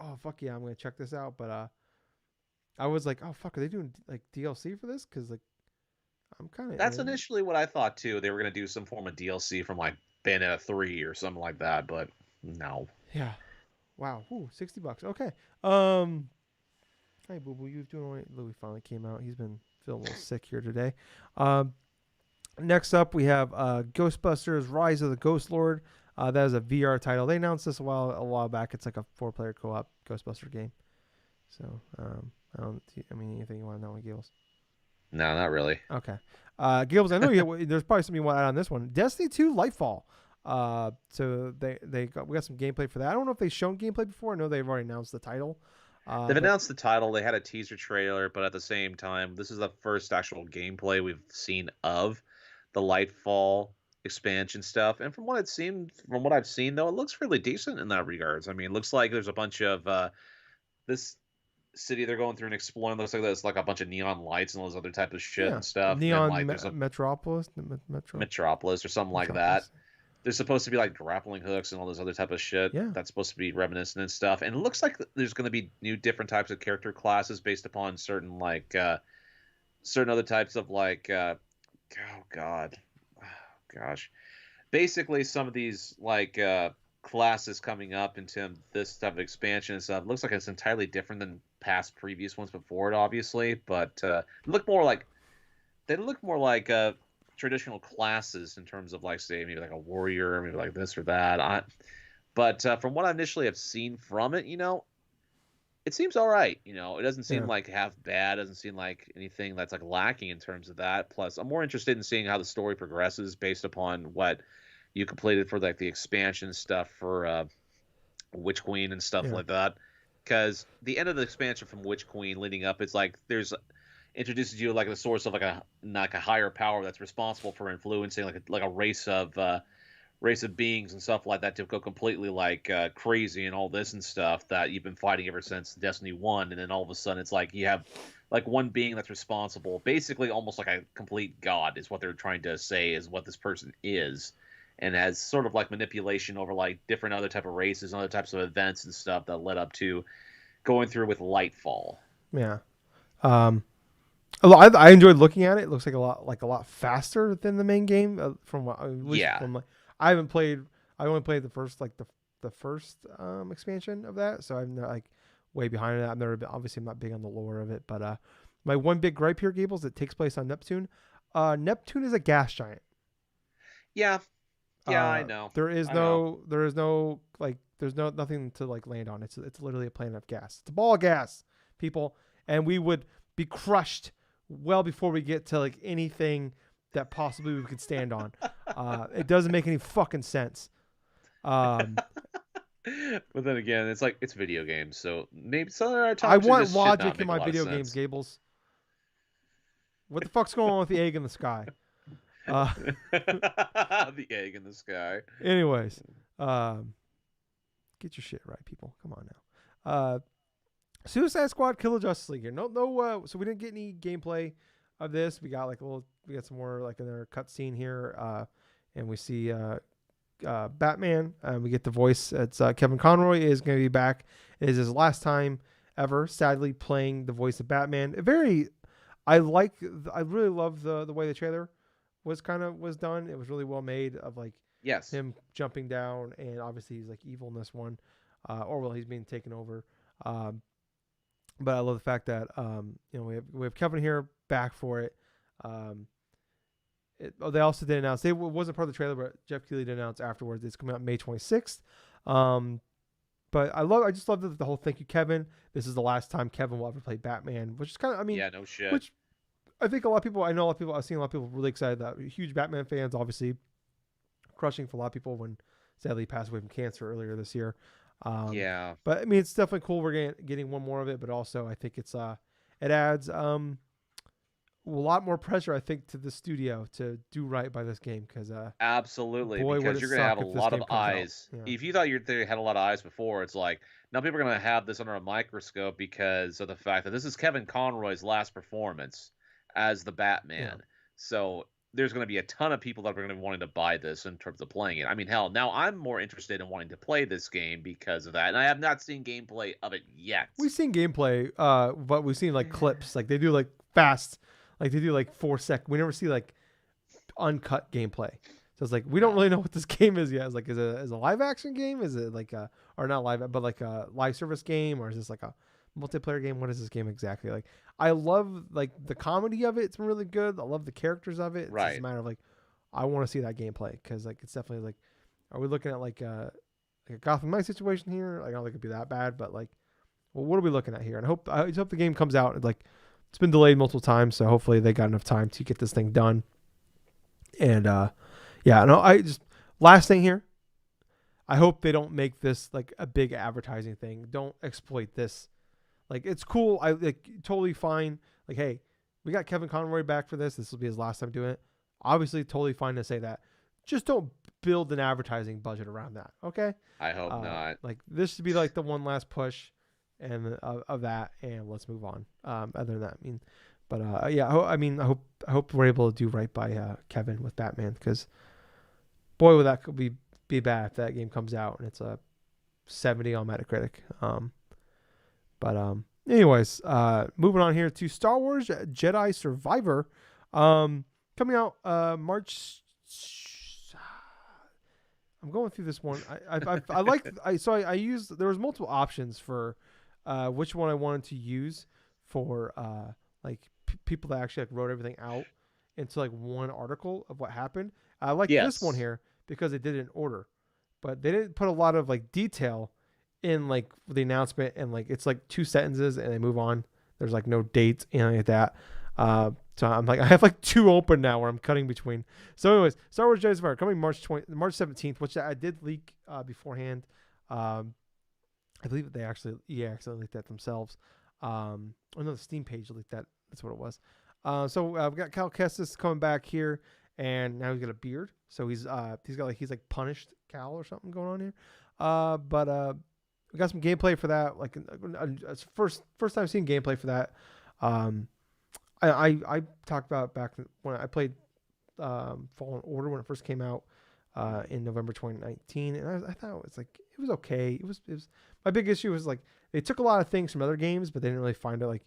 oh fuck yeah I'm gonna check this out. But I was like oh fuck are they doing like DLC for this? Because like I'm kind of That's initially what I thought too. They were going to do some form of DLC from like Bayonetta 3 or something like that, but no. yeah. Wow. Ooh, 60 bucks. Okay. Hey, boo boo, you doing all right? Louis finally came out. He's been feeling a little sick here today. Um, Next up, we have Ghostbusters: Rise of the Ghost Lord. That is a VR title. They announced this a while back. It's like a 4-player co-op Ghostbuster game. So I don't. I mean, anything you want to know, Gables? No, not really. Okay. Gables, I know there's probably something you want to add on this one. Destiny 2 Lightfall. So we got some gameplay for that. I don't know if they've shown gameplay before. I know they've already announced the title. They've But announced the title. They had a teaser trailer, but at the same time, this is the first actual gameplay we've seen of the Lightfall expansion stuff. And from what I've seen though, it looks really decent in that regards. I mean, it looks like there's a bunch of this city they're going through and exploring. Looks like there's like a bunch of neon lights and all this other type of shit yeah, and stuff. And then Neon like there's a Metropolis, Metropolis or something like that. Metropolis. There's supposed to be like grappling hooks and all this other type of shit Yeah. that's supposed to be reminiscent and stuff. And it looks like there's going to be new different types of character classes based upon certain certain other types of oh god, oh, gosh, basically some of these classes coming up into this type of expansion and stuff. It looks like it's entirely different than past previous ones before it, obviously, but they look more like traditional classes in terms of like say maybe like a warrior, maybe like this or that. But from what I initially have seen from it, it seems all right. It doesn't seem Yeah. like half bad. Doesn't seem like anything that's like lacking in terms of that. Plus, I'm more interested in seeing how the story progresses based upon what you completed for like the expansion stuff for Witch Queen and stuff Yeah. like that. Because the end of the expansion from Witch Queen leading up, it's like there's introduces you like the source of like a higher power that's responsible for influencing like a race of beings and stuff like that to go completely like crazy and all this and stuff that you've been fighting ever since Destiny 1. And then all of a sudden it's like you have like one being that's responsible, basically almost like a complete god is what they're trying to say is what this person is, and has sort of like manipulation over like different other type of races and other types of events and stuff that led up to going through with Lightfall. Yeah. Um, I enjoyed looking at it. It looks like a lot faster than the main game. From what, at least Yeah. from like, I haven't played. I only played the first the first expansion of that, so I'm not, like way behind it. I've never been, obviously I'm not big on the lore of it, but my one big gripe here, Gables, it takes place on Neptune. Neptune is a gas giant. Yeah. Yeah, I know. I know. There is no like there's no nothing to like land on. It's literally a planet of gas. It's a ball of gas, people, and we would be crushed well before we get to like anything that possibly we could stand on. It doesn't make any fucking sense. Um, But then again, it's like it's video games, so maybe some of our I talk want should not logic in make a my lot of video games, sense. Gables. What the fuck's going on with the egg in the sky? Uh, The egg in the sky. anyways, um, get your shit right, people. Come on now. Suicide Squad Killer Justice League here. No. So we didn't get any gameplay of this. We got we got some more like another cutscene here, and we see Batman. We get the voice. It's Kevin Conroy is going to be back. It is his last time ever, sadly, playing the voice of Batman. I really love the way the trailer was done. It was really well made of like Yes. him jumping down, and obviously he's like evil in this one, or well, he's being taken over. Um, but I love the fact that we have Kevin here back for it. They also did announce it wasn't part of the trailer, but Jeff Keighley did announce afterwards it's coming out May 26th. But I just love the whole thank you Kevin. This is the last time Kevin will ever play Batman, which is kind of Yeah, no shit. which I think a lot of people I've seen a lot of people really excited that huge Batman fans, obviously crushing for a lot of people when sadly he passed away from cancer earlier this year. Yeah. But I mean, it's definitely cool. We're getting one more of it, but also I think it adds a lot more pressure, I think, to the studio to do right by this game because Absolutely, boy, would because it you're gonna have suck a if this lot of game comes out. eyes. Yeah, If you thought they had a lot of eyes before, it's like now people are gonna have this under a microscope because of the fact that this is Kevin Conroy's last performance as the yeah. Batman. So there's gonna be a ton of people that are gonna be wanting to buy this in terms of playing it. I mean, hell, now I'm more interested in wanting to play this game because of that, and I have not seen gameplay of it yet. We've seen gameplay, but we've seen like clips, like they do like fast, like they do like 4 second. We never see like uncut gameplay. So it's like we don't No. really know what this game is yet. It's like is it a live action game? Is it like a or not live but like a live service game, or is this like a multiplayer game? What is this game exactly? Like I love like the comedy of it. It's been really good. I love the characters of it. It's just a Right. matter of like I want to see that gameplay because like it's definitely like are we looking at like a Gotham Knight situation here? Like I don't think it'd be that bad, but like well, what are we looking at here? And I just hope the game comes out. Like it's been delayed multiple times, so hopefully they got enough time to get this thing done. And yeah, no, I just last thing here. I hope they don't make this like a big advertising thing. Don't exploit this. Like it's cool. I like totally fine. Like hey, we got Kevin Conroy back for this. This will be his last time doing it. Obviously, totally fine to say that. Just don't build an advertising budget around that. Okay. I hope not. Like this should be like the one last push, and of that, and let's move on. Other than that, I mean, but yeah, I hope we're able to do right by Kevin with Batman because boy, would that could be bad if that game comes out and it's a 70 on Metacritic. Anyways, moving on here to Star Wars Jedi Survivor, coming out March. I'm going through this one. I like I used there was multiple options for which one I wanted to use for like people that actually like wrote everything out into like one article of what happened. I like this one Yes. here because it did it in order. but they didn't put a lot of like detail in like the announcement, and like it's like 2 sentences and they move on. There's like no dates, anything like that. So I'm like, I have like 2 open now where I'm cutting between. So anyways, Star Wars Jedi Survivor coming March 17th, which I did leak beforehand. I believe that they actually leaked that themselves. Oh no, the Steam page leaked that. That's what it was. So we got Cal Kestis coming back here, and now he's got a beard. So he's like punished Cal or something going on here. But we got some gameplay for that. Like first time seeing gameplay for that. I talked about back when I played Fallen Order when it first came out in November 2019, and I thought it was okay. It was my big issue was like they took a lot of things from other games, but they didn't really find it like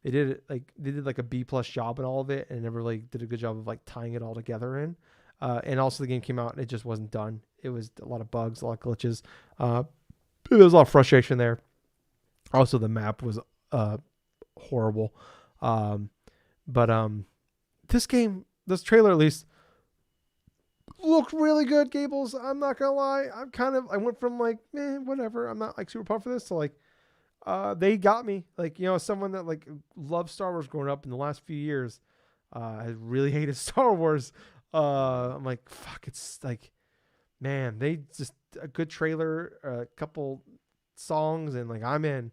they did like a B+ job in all of it, and never really did a good job of like tying it all together in. And also the game came out and it just wasn't done. It was a lot of bugs, a lot of glitches. There was a lot of frustration there. Also, the map was horrible. But this trailer at least looked really good, Gables. I'm not gonna lie. I went from like, whatever. I'm not like super pumped for this to like, they got me. Like, someone that like loved Star Wars growing up in the last few years, has really hated Star Wars. I'm like, fuck. It's like, man, they just a good trailer, a couple songs, and like I'm in.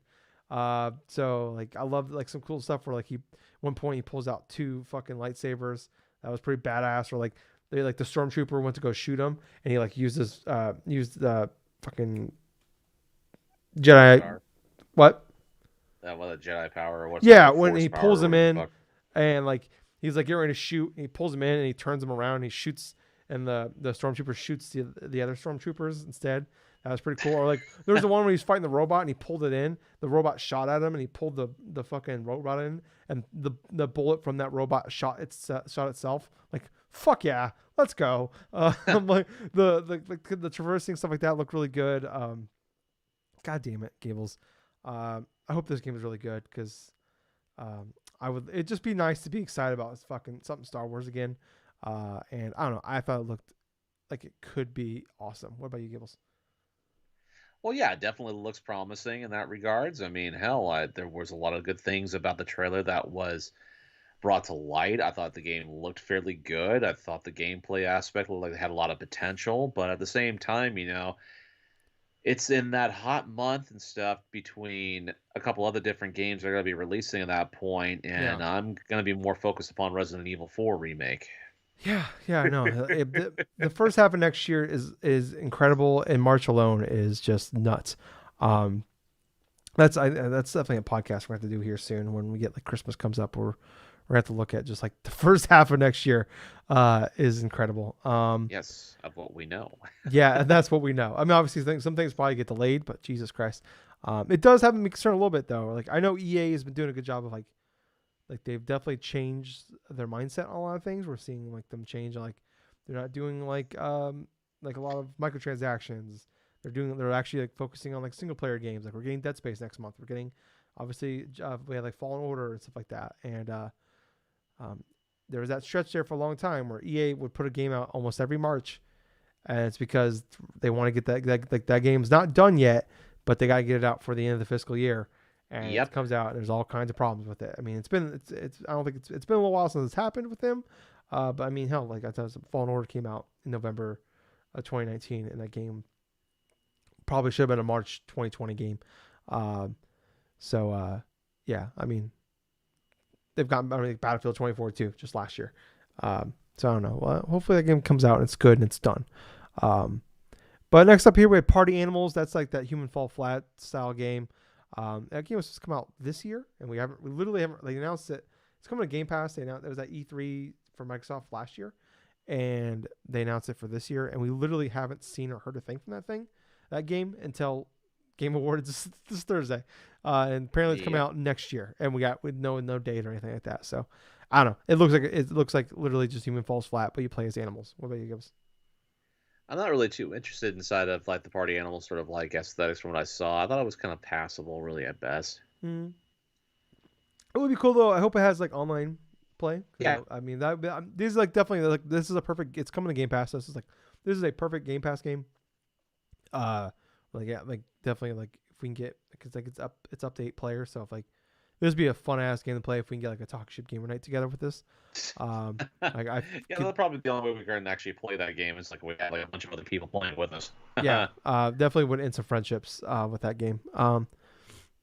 So like I love like some cool stuff where like one point he pulls out 2 fucking lightsabers. That was pretty badass. Or like the stormtrooper went to go shoot him, and he like used the fucking Jedi. Power. What? That was a Jedi power or what's Yeah, when he pulls him in, and like he's like getting ready to shoot, and he pulls him in and he turns him around and he shoots, and the stormtrooper shoots the other stormtroopers instead. That was pretty cool. Or like there was the one where he's fighting the robot and he pulled it in. The robot shot at him and he pulled the fucking robot in, and the bullet from that robot shot itself. Like, fuck yeah, let's go. I'm like the traversing stuff like that looked really good. God damn it, Gables. I hope this game is really good because it'd just be nice to be excited about fucking something Star Wars again. And I don't know. I thought it looked like it could be awesome. What about you, Gables? Well, yeah, it definitely looks promising in that regards. I mean, hell, there was a lot of good things about the trailer that was brought to light. I thought the game looked fairly good. I thought the gameplay aspect looked like it had a lot of potential, but at the same time, it's in that hot month and stuff between a couple other different games that are going to be releasing at that point, and Yeah. I'm going to be more focused upon Resident Evil 4 remake. Yeah, I know. The first half of next year is incredible, and March alone is just nuts. That's definitely a podcast we're going to have to do here soon when we get like Christmas comes up. We're going to have to look at just like the first half of next year is incredible. Yes, of what we know. Yeah, and that's what we know. I mean, obviously some things probably get delayed, but Jesus Christ. It does have me concerned a little bit though. Like I know EA has been doing a good job of like they've definitely changed their mindset on a lot of things. We're seeing like them change, like they're not doing like a lot of microtransactions. They're actually like focusing on like single player games. Like we're getting Dead Space next month. We're getting obviously we had like Fallen Order and stuff like that. And there was that stretch there for a long time where EA would put a game out almost every March, and it's because they want to get that game's not done yet, but they got to get it out for the end of the fiscal year. And Yep. it comes out and there's all kinds of problems with it. I mean, it's I don't think it's been a little while since it's happened with them. But I mean, hell, like I thought Fallen Order came out in November of 2019, and that game probably should have been a March 2020 game. Yeah, I mean, they've gotten Battlefield 2042 just last year. So I don't know. Well, hopefully that game comes out and it's good and it's done. But next up here we have Party Animals. That's like that Human Fall Flat style game. That game was supposed to come out this year, and we literally haven't. They announced it. It's coming to Game Pass. They announced it was at E3 for Microsoft last year, and they announced it for this year, and we literally haven't seen or heard a thing from that game until Game Awards this Thursday, and apparently it's coming out next year, and we no date or anything like that. So I don't know. It looks like literally just Human Falls Flat, but you play as animals. What about you, Gibbs? I'm not really too interested inside of like the party animal sort of like aesthetics from what I saw. I thought it was kind of passable, really at best. It would be cool though. I hope it has like online play. Yeah. I mean this is like definitely like this is a perfect. It's coming to Game Pass. This is a perfect Game Pass game. Uh, like yeah, like definitely like if we can get because like it's up to 8 players, so if like this would be a fun ass game to play if we can get like a talk ship gamer night together with this. Like I Yeah, could that's probably the only way we can actually play that game is like we had like a bunch of other people playing with us. yeah definitely would end some friendships with that game.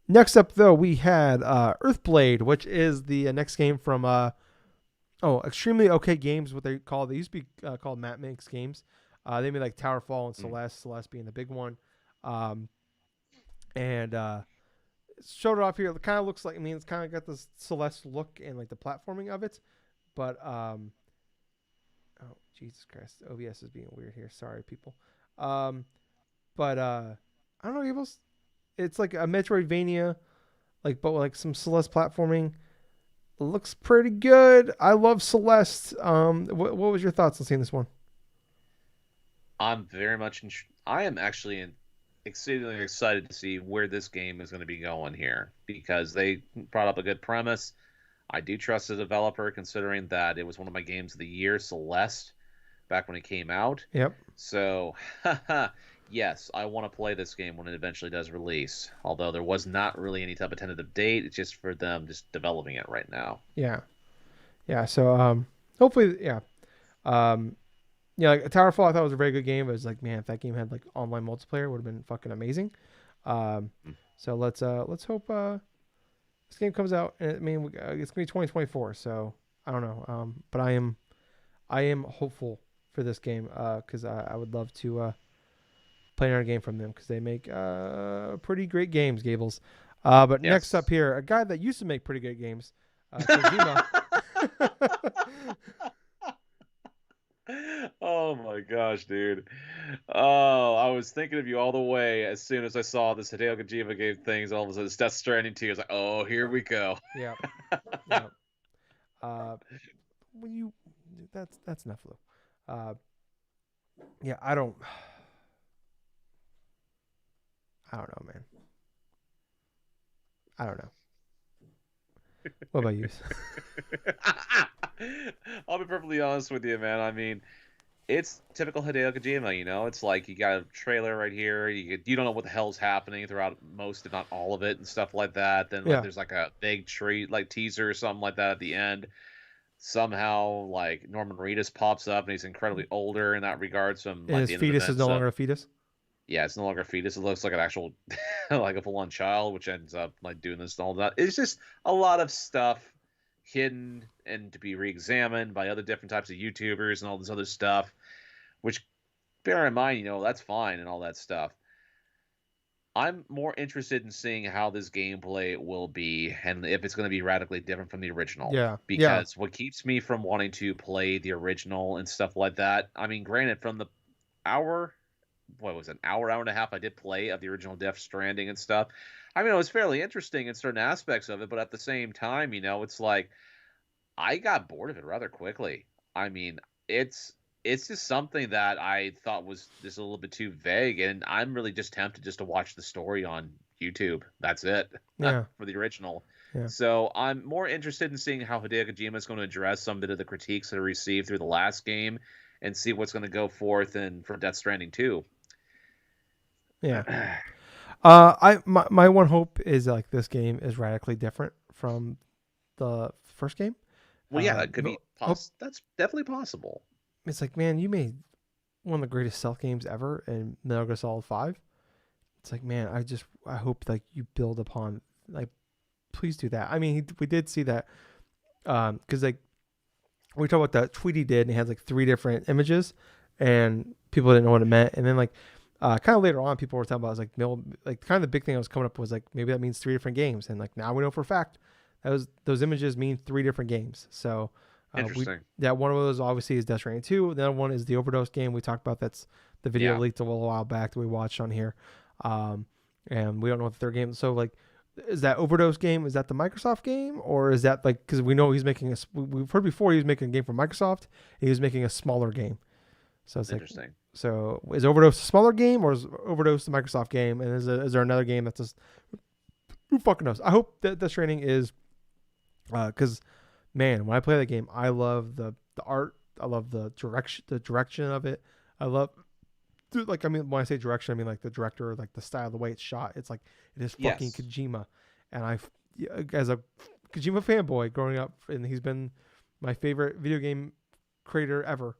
Next up though we had Earthblade, which is the next game from Extremely Okay Games, what they call. They used to be called Matt Makes Games. They made like Towerfall and Mm. Celeste being the big one. Um, and showed it off here. It kind of looks like, I mean, it's kind of got this Celeste look and like the platforming of it. But, oh, Jesus Christ. OBS is being weird here. Sorry, people. Um, but, I don't know, Gables. It's like a Metroidvania, like, but with like some Celeste platforming. It looks pretty good. I love Celeste. What was your thoughts on seeing this one? I'm very much. I am actually exceedingly excited to see where this game is going to be going here because they brought up a good premise. I do trust the developer, considering that it was one of my games of the year, Celeste, back when it came out. Yep. So, yes, I want to play this game when it eventually does release. Although there was not really any type of tentative date, it's just for them just developing it right now. Yeah. Yeah. So, hopefully, yeah. Um, yeah, like Towerfall, I thought was a very good game. But it was like, man, if that game had like online multiplayer, would have been fucking amazing. Um, Mm. so let's hope this game comes out. And I mean, it's gonna be 2024. So I don't know. But I am hopeful for this game. Because I would love to play another game from them because they make pretty great games, Gables. But next up Yes. here, a guy that used to make pretty good games, Kojima. Oh my gosh, dude. Oh, I was thinking of you all the way as soon as I saw this Hideo Kojima game things. All of a sudden, it's Death Stranding 2. I was like, oh, here we go. Yeah. Yeah. Uh, when you that's enough, Lou. Yeah, I don't know, man. I don't know. What about you? I'll be perfectly honest with you, man. I mean, it's typical Hideo Kojima, you know? It's like you got a trailer right here. You don't know what the hell's happening throughout most, if not all of it, and stuff like that. Then like Yeah. there's like a big tree, like teaser or something like that at the end. Somehow, like Norman Reedus pops up and he's incredibly older in that regards from And like his the end of fetus is events no of longer a fetus. yeah, it's no longer a fetus. It looks like an actual, like a full-on child, which ends up like doing this and all that. It's just a lot of stuff hidden and to be re-examined by other different types of YouTubers and all this other stuff. Which, bear in mind, you know, that's fine and all that stuff. I'm more interested in seeing how this gameplay will be and if it's going to be radically different from the original. Yeah. Yeah. Because what keeps me from wanting to play the original and stuff like that, I mean, granted, from the hour, what was it, an hour and a half I did play of the original Death Stranding and stuff. I mean, it was fairly interesting in certain aspects of it, but at the same time, you know, it's like I got bored of it rather quickly. I mean, it's just something that I thought was just a little bit too vague, and I'm really just tempted just to watch the story on YouTube. That's it Yeah. for the original. Yeah. So I'm more interested in seeing how Hideo Kojima is going to address some bit of the critiques that I received through the last game, and see what's going to go forth and for Death Stranding 2. Yeah. My one hope is like this game is radically different from the first game. Well, yeah, that could be Hope That's definitely possible. it's like, man, you made one of the greatest stealth games ever in Metal Gear Solid 5. It's like, man, I hope like you build upon, like, please do that. I mean, we did see that because like we talked about that tweet he did, and he had like 3 different images, and people didn't know what it meant. And then like kind of later on, people were talking about, it was like kind of the big thing that was coming up was like maybe that means 3 different games, and like now we know for a fact that those images mean 3 different games. So Interesting. one of those obviously is Death Stranding 2. The other one is the Overdose game we talked about. That's the video Yeah. leaked a little while back that we watched on here. And we don't know what the third game. So like, is that Overdose game? Is that the Microsoft game, or is that like, because we know he's making we've heard before he was making a game for Microsoft, and he was making a smaller game. So it's like, Interesting. so is Overdose a smaller game, or is Overdose the Microsoft game? And is there another game that's just, who fucking knows? I hope that the training is, because man, when I play that game, I love the art. I love the direction of it. I love like I mean when I say direction, I mean like the director, like the style, the way it's shot. It's like it is fucking Yes. Kojima, and as a Kojima fanboy growing up, and he's been my favorite video game creator ever.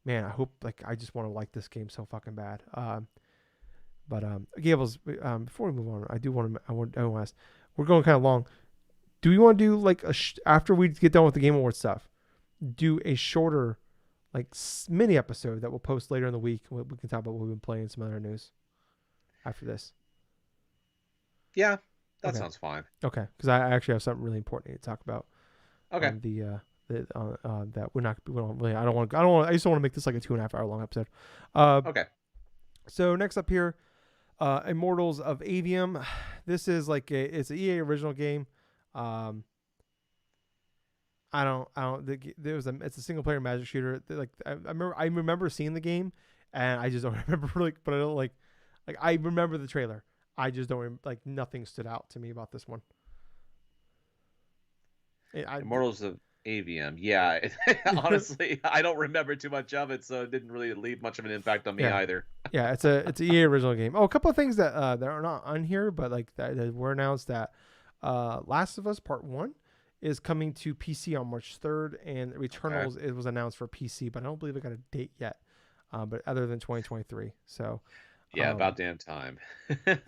Man, I hope like I just want to like this game so fucking bad. But Gables, before we move on, I want to ask. We're going kind of long. Do we want to do like after we get done with the Game Awards stuff? Do a shorter, like mini episode that we'll post later in the week. We can talk about what we've been playing, some other news after this. Yeah, that Okay. sounds fine. Okay. Because I actually have something really important to talk about Okay. on that we don't really I don't want I just don't want to make this like a 2.5 hour long episode. Uh, Okay. so next up here, Immortals of Avium. This is like it's an EA original game. I don't. It's a single player magic shooter. Like I remember seeing the game, and I just don't remember but I don't like I remember the trailer. I just don't like nothing stood out to me about this one. I Immortals of Avium. Yeah. Honestly, I don't remember too much of it, so it didn't really leave much of an impact on me yeah either. yeah it's a EA original game. Oh, a couple of things that that are not on here, but like that were announced that Last of Us Part 1 is coming to PC on March 3rd, and Okay. Returnals it was announced for PC, but I don't believe it got a date yet. But other than 2023, so Yeah, um, about damn time.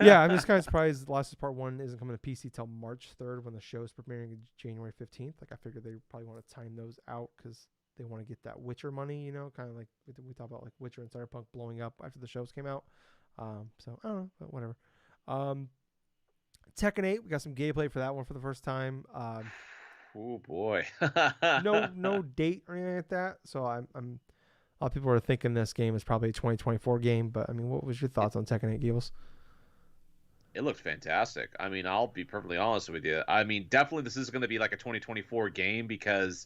yeah, I'm just kind of surprised Last of Us Part 1 isn't coming to PC till March 3rd when the show's premiering January 15th. Like I figured they probably want to time those out because they want to get that Witcher money, you know, kind of like we talk about like Witcher and Cyberpunk blowing up after the shows came out. So I don't know, but whatever. Um, Tekken 8, we got some gameplay for that one for the first time. Oh boy. No date or anything like that. So I'm a lot of people are thinking this game is probably a 2024 game, but I mean, what was your it, thoughts on Tekken 8, Gables? it looked fantastic. I mean, I'll be perfectly honest with you. I mean, definitely this is going to be like a 2024 game because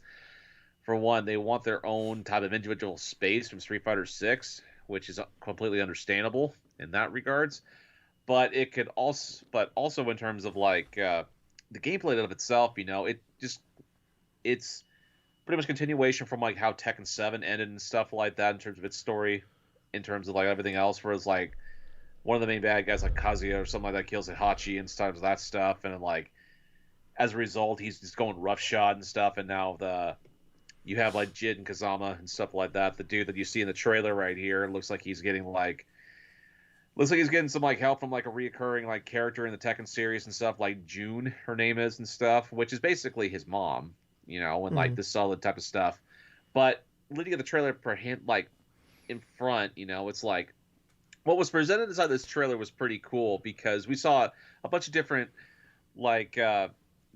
for one, they want their own type of individual space from Street Fighter 6, which is completely understandable in that regards. But it could also, but also in terms of like the gameplay of itself, it's pretty much continuation from like how Tekken 7 ended and stuff like that in terms of its story, in terms of like everything else. Whereas like one of the main bad guys like Kazuya or something like that kills Hachi and stuff that stuff, and then, like as a result, he's just going roughshod and stuff. And now you have like Jid and Kazama and stuff like that. The dude that you see in the trailer right here looks like he's getting some like help from like a reoccurring like character in the Tekken series and stuff, like June, her name is, and stuff, which is basically his mom, and like Mm-hmm. this solid type of stuff. But leading at the trailer for him, like in front, it's like what was presented inside this trailer was pretty cool because we saw a bunch of different like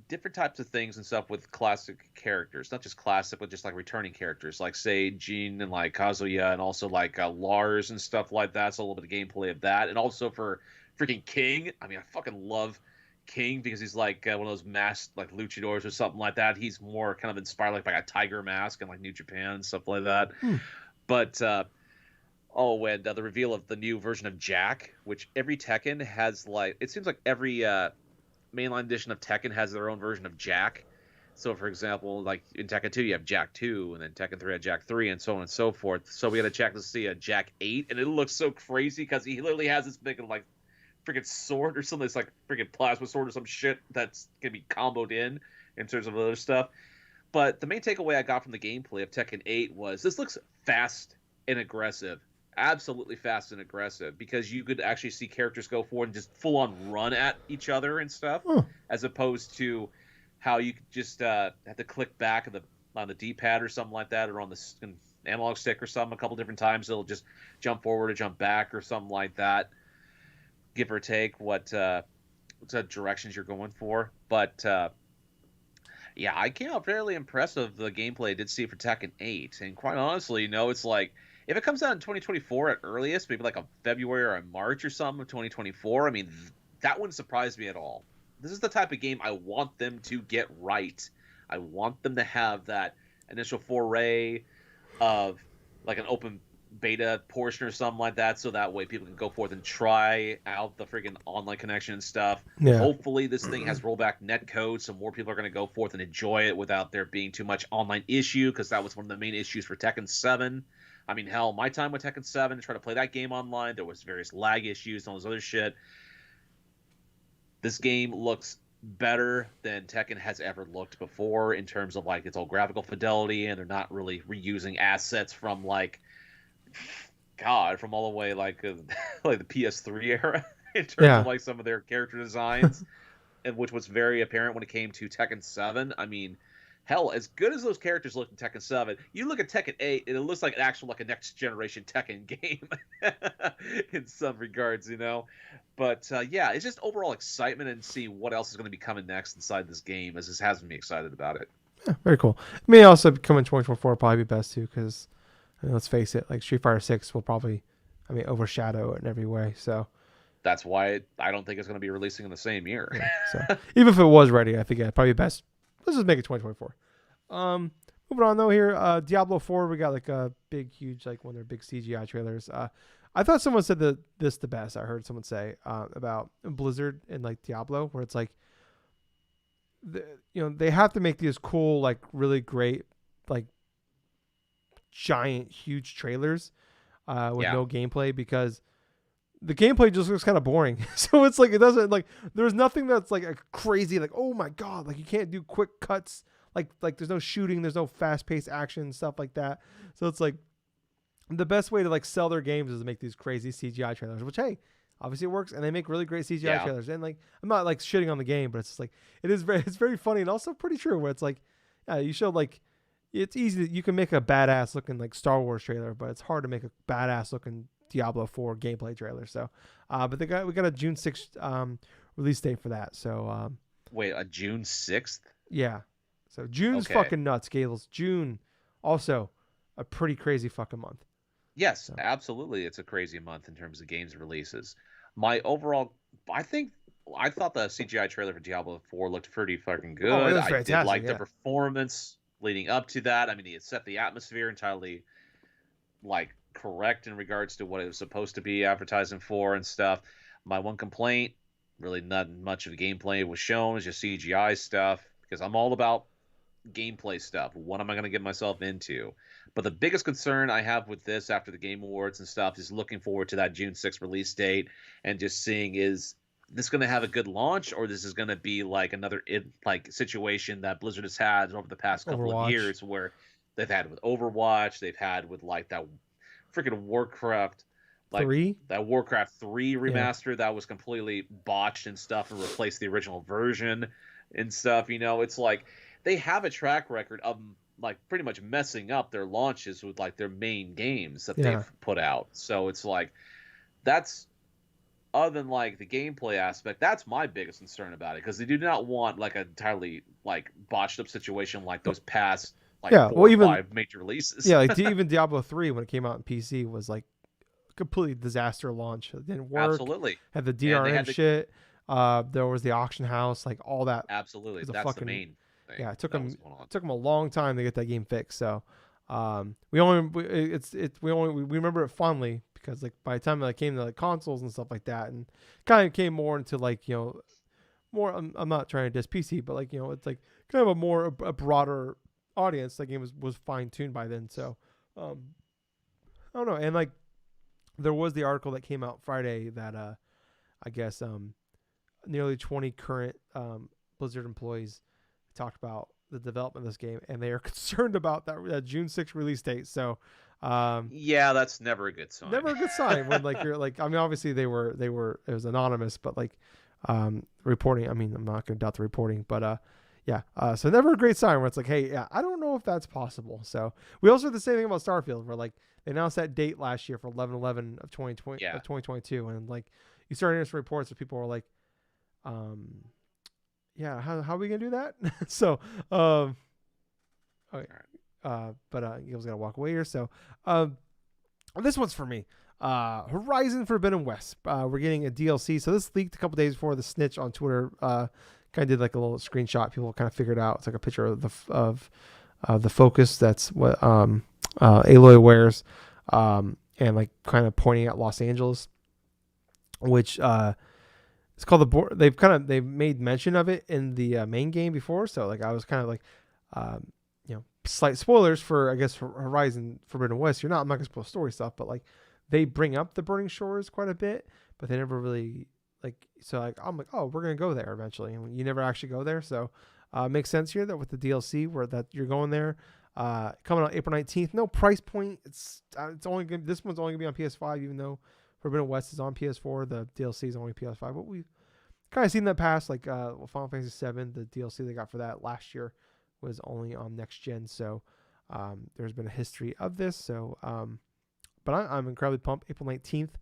different types of things and stuff with classic characters, not just classic, but just like returning characters, like say Jean and like Kazuya, and also like Lars and stuff like that. So a little bit of gameplay of that, and also for freaking King. I mean, I fucking love King because he's like one of those masked like luchadors or something like that. He's more kind of inspired like by a tiger mask and like New Japan and stuff like that. Hmm. But and the reveal of the new version of Jack, which every Tekken has like, it seems like every mainline edition of Tekken has their own version of Jack. So, for example, like in Tekken 2, you have Jack 2, and then Tekken 3 had Jack 3, and so on and so forth. So we got to check to see a Jack 8, and it looks so crazy because he literally has this big, like, freaking sword or something that's like freaking plasma sword or some shit that's going to be comboed in terms of other stuff. But the main takeaway I got from the gameplay of Tekken 8 was this looks fast and aggressive. Absolutely fast and aggressive because you could actually see characters go forward and just full on run at each other and stuff, Huh. as opposed to how you could just have to click back on the D-pad or something like that, or on the analog stick or something a couple different times. It'll just jump forward or jump back or something like that, give or take what directions you're going for. But yeah, I came out fairly impressed with the gameplay I did see for Tekken 8, and quite honestly, it's like if it comes out in 2024 at earliest, maybe like a February or a March or something of 2024, I mean, that wouldn't surprise me at all. This is the type of game I want them to get right. I want them to have that initial foray of like an open beta portion or something like that, so that way people can go forth and try out the freaking online connection and stuff. Yeah. Hopefully this thing has rollback netcode, so more people are going to go forth and enjoy it without there being too much online issue, because that was one of the main issues for Tekken 7. I mean, hell, my time with Tekken 7 to try to play that game online, there was various lag issues and all this other shit. This game looks better than Tekken has ever looked before in terms of like its old graphical fidelity, and they're not really reusing assets from like God from all the way like like the PS3 era in terms of Yeah. like some of their character designs, and which was very apparent when it came to Tekken 7. I mean, hell, as good as those characters look in Tekken 7, you look at Tekken 8, and it looks like an actual like a next generation Tekken game in some regards, you know. But yeah, it's just overall excitement and see what else is going to be coming next inside this game, as this has me excited about it. Yeah, very cool. It may also come in 2024, probably be best too, because let's face it, like Street Fighter 6 will probably, I mean, overshadow it in every way. So That's why I don't think it's going to be releasing in the same year. yeah, so even if it was ready, I think yeah, probably best. Let's just make it 2024. Moving on though here, Diablo 4, we got like a big, huge, like one of their big CGI trailers. I thought someone said this the best. I heard someone say about Blizzard and like Diablo, where it's like, they have to make these cool, like really great, like giant, huge trailers with Yeah. no gameplay, because the gameplay just looks kind of boring. So it's like, it doesn't like, there's nothing that's like a crazy, like, oh my God, like you can't do quick cuts. Like there's no shooting, there's no fast paced action, stuff like that. So it's like the best way to like sell their games is to make these crazy CGI trailers, which, hey, obviously it works, and they make really great CGI Yeah. trailers. And like, I'm not like shitting on the game, but it's just like, it's very funny and also pretty true, where it's like, yeah, you show like, it's easy. You can make a badass looking like Star Wars trailer, but it's hard to make a badass looking Diablo 4 gameplay trailer. So, but we got a June 6th release date for that. So, Wait, a June 6th? yeah. So June's Okay. fucking nuts, Gables. June, also a pretty crazy fucking month. Yes, So, absolutely. It's a crazy month in terms of games releases. My overall, I thought the CGI trailer for Diablo 4 looked pretty fucking oh, it good. was I did fantastic. like the Yeah. performance leading up to that. I mean, he had set the atmosphere entirely like correct in regards to what it was supposed to be advertising for and stuff. My one complaint, really not much of the gameplay was shown, is just CGI stuff because I'm all about gameplay stuff. What am I going to get myself into? But the biggest concern I have with this after the Game Awards and stuff is looking forward to that June 6th release date and just seeing, is this going to have a good launch, or this is going to be like another like situation that Blizzard has had over the past couple of Overwatch years, where they've had with Overwatch, they've had with like that freaking Warcraft, like 3. that Warcraft 3 Yeah. remaster that was completely botched and stuff and replaced the original version and stuff. You know, it's like they have a track record of like pretty much messing up their launches with like their main games that Yeah. they've put out. So it's like, that's, other than like the gameplay aspect, that's my biggest concern about it, because they do not want like an entirely like botched up situation like those past like Yeah, 4 well, or even 5 major releases. yeah, like even Diablo 3 when it came out in PC was like completely disaster launch. It didn't work. Absolutely. Had the And they DRM had the, shit. There was the auction house, like all that. absolutely, Was a that's the fucking main thing yeah. It took that was them going on. a long time to get that game fixed. So, we only we, it's it we only we remember it fondly because like by the time it like, came to like consoles and stuff like that, and kind of came more into like more. I'm not trying to diss PC, but like it's like kind of a more a broader audience. That game was fine tuned by then. So, I don't know. And like there was the article that came out Friday that I guess nearly 20 current Blizzard employees talked about the development of this game, and they are concerned about that June 6th release date. So, Yeah, that's never a good sign. never a good sign when like you're like, I mean, obviously they were it was anonymous, but like reporting. I mean, I'm not going to doubt the reporting, but yeah. So never a great sign where it's like, hey, yeah, I don't know if that's possible. So we also had the same thing about Starfield, where like they announced that date last year for 11/11 of 2020 Yeah. of 2022, and like you started hearing some reports that people were like, yeah, how are we gonna do that? So, okay, but Gil's gotta walk away here. So, this one's for me. Horizon Forbidden West. We're getting a DLC. So this leaked a couple days before the snitch on Twitter. Kind of did like a little screenshot. People kind of figured out. It's like a picture of the Focus. That's what Aloy wears, and like kind of pointing at Los Angeles, which it's called they've made mention of it in the main game before. So like I was kind of like, slight spoilers for, I guess, for Horizon Forbidden West. I'm not gonna spoil story stuff, but like they bring up the Burning Shores quite a bit, but they never really like. So like I'm like, oh, we're gonna go there eventually, and you never actually go there. So it makes sense here that with the DLC where that you're going there. Coming out April 19th. No price point. It's only gonna, this one's only gonna be on PS5, even though Forbidden West is on PS4. The DLC is only PS5, but we've kind of seen that past. Like Final Fantasy VII, the DLC they got for that last year was only on next gen. So there's been a history of this. So but I'm incredibly pumped. April 19th.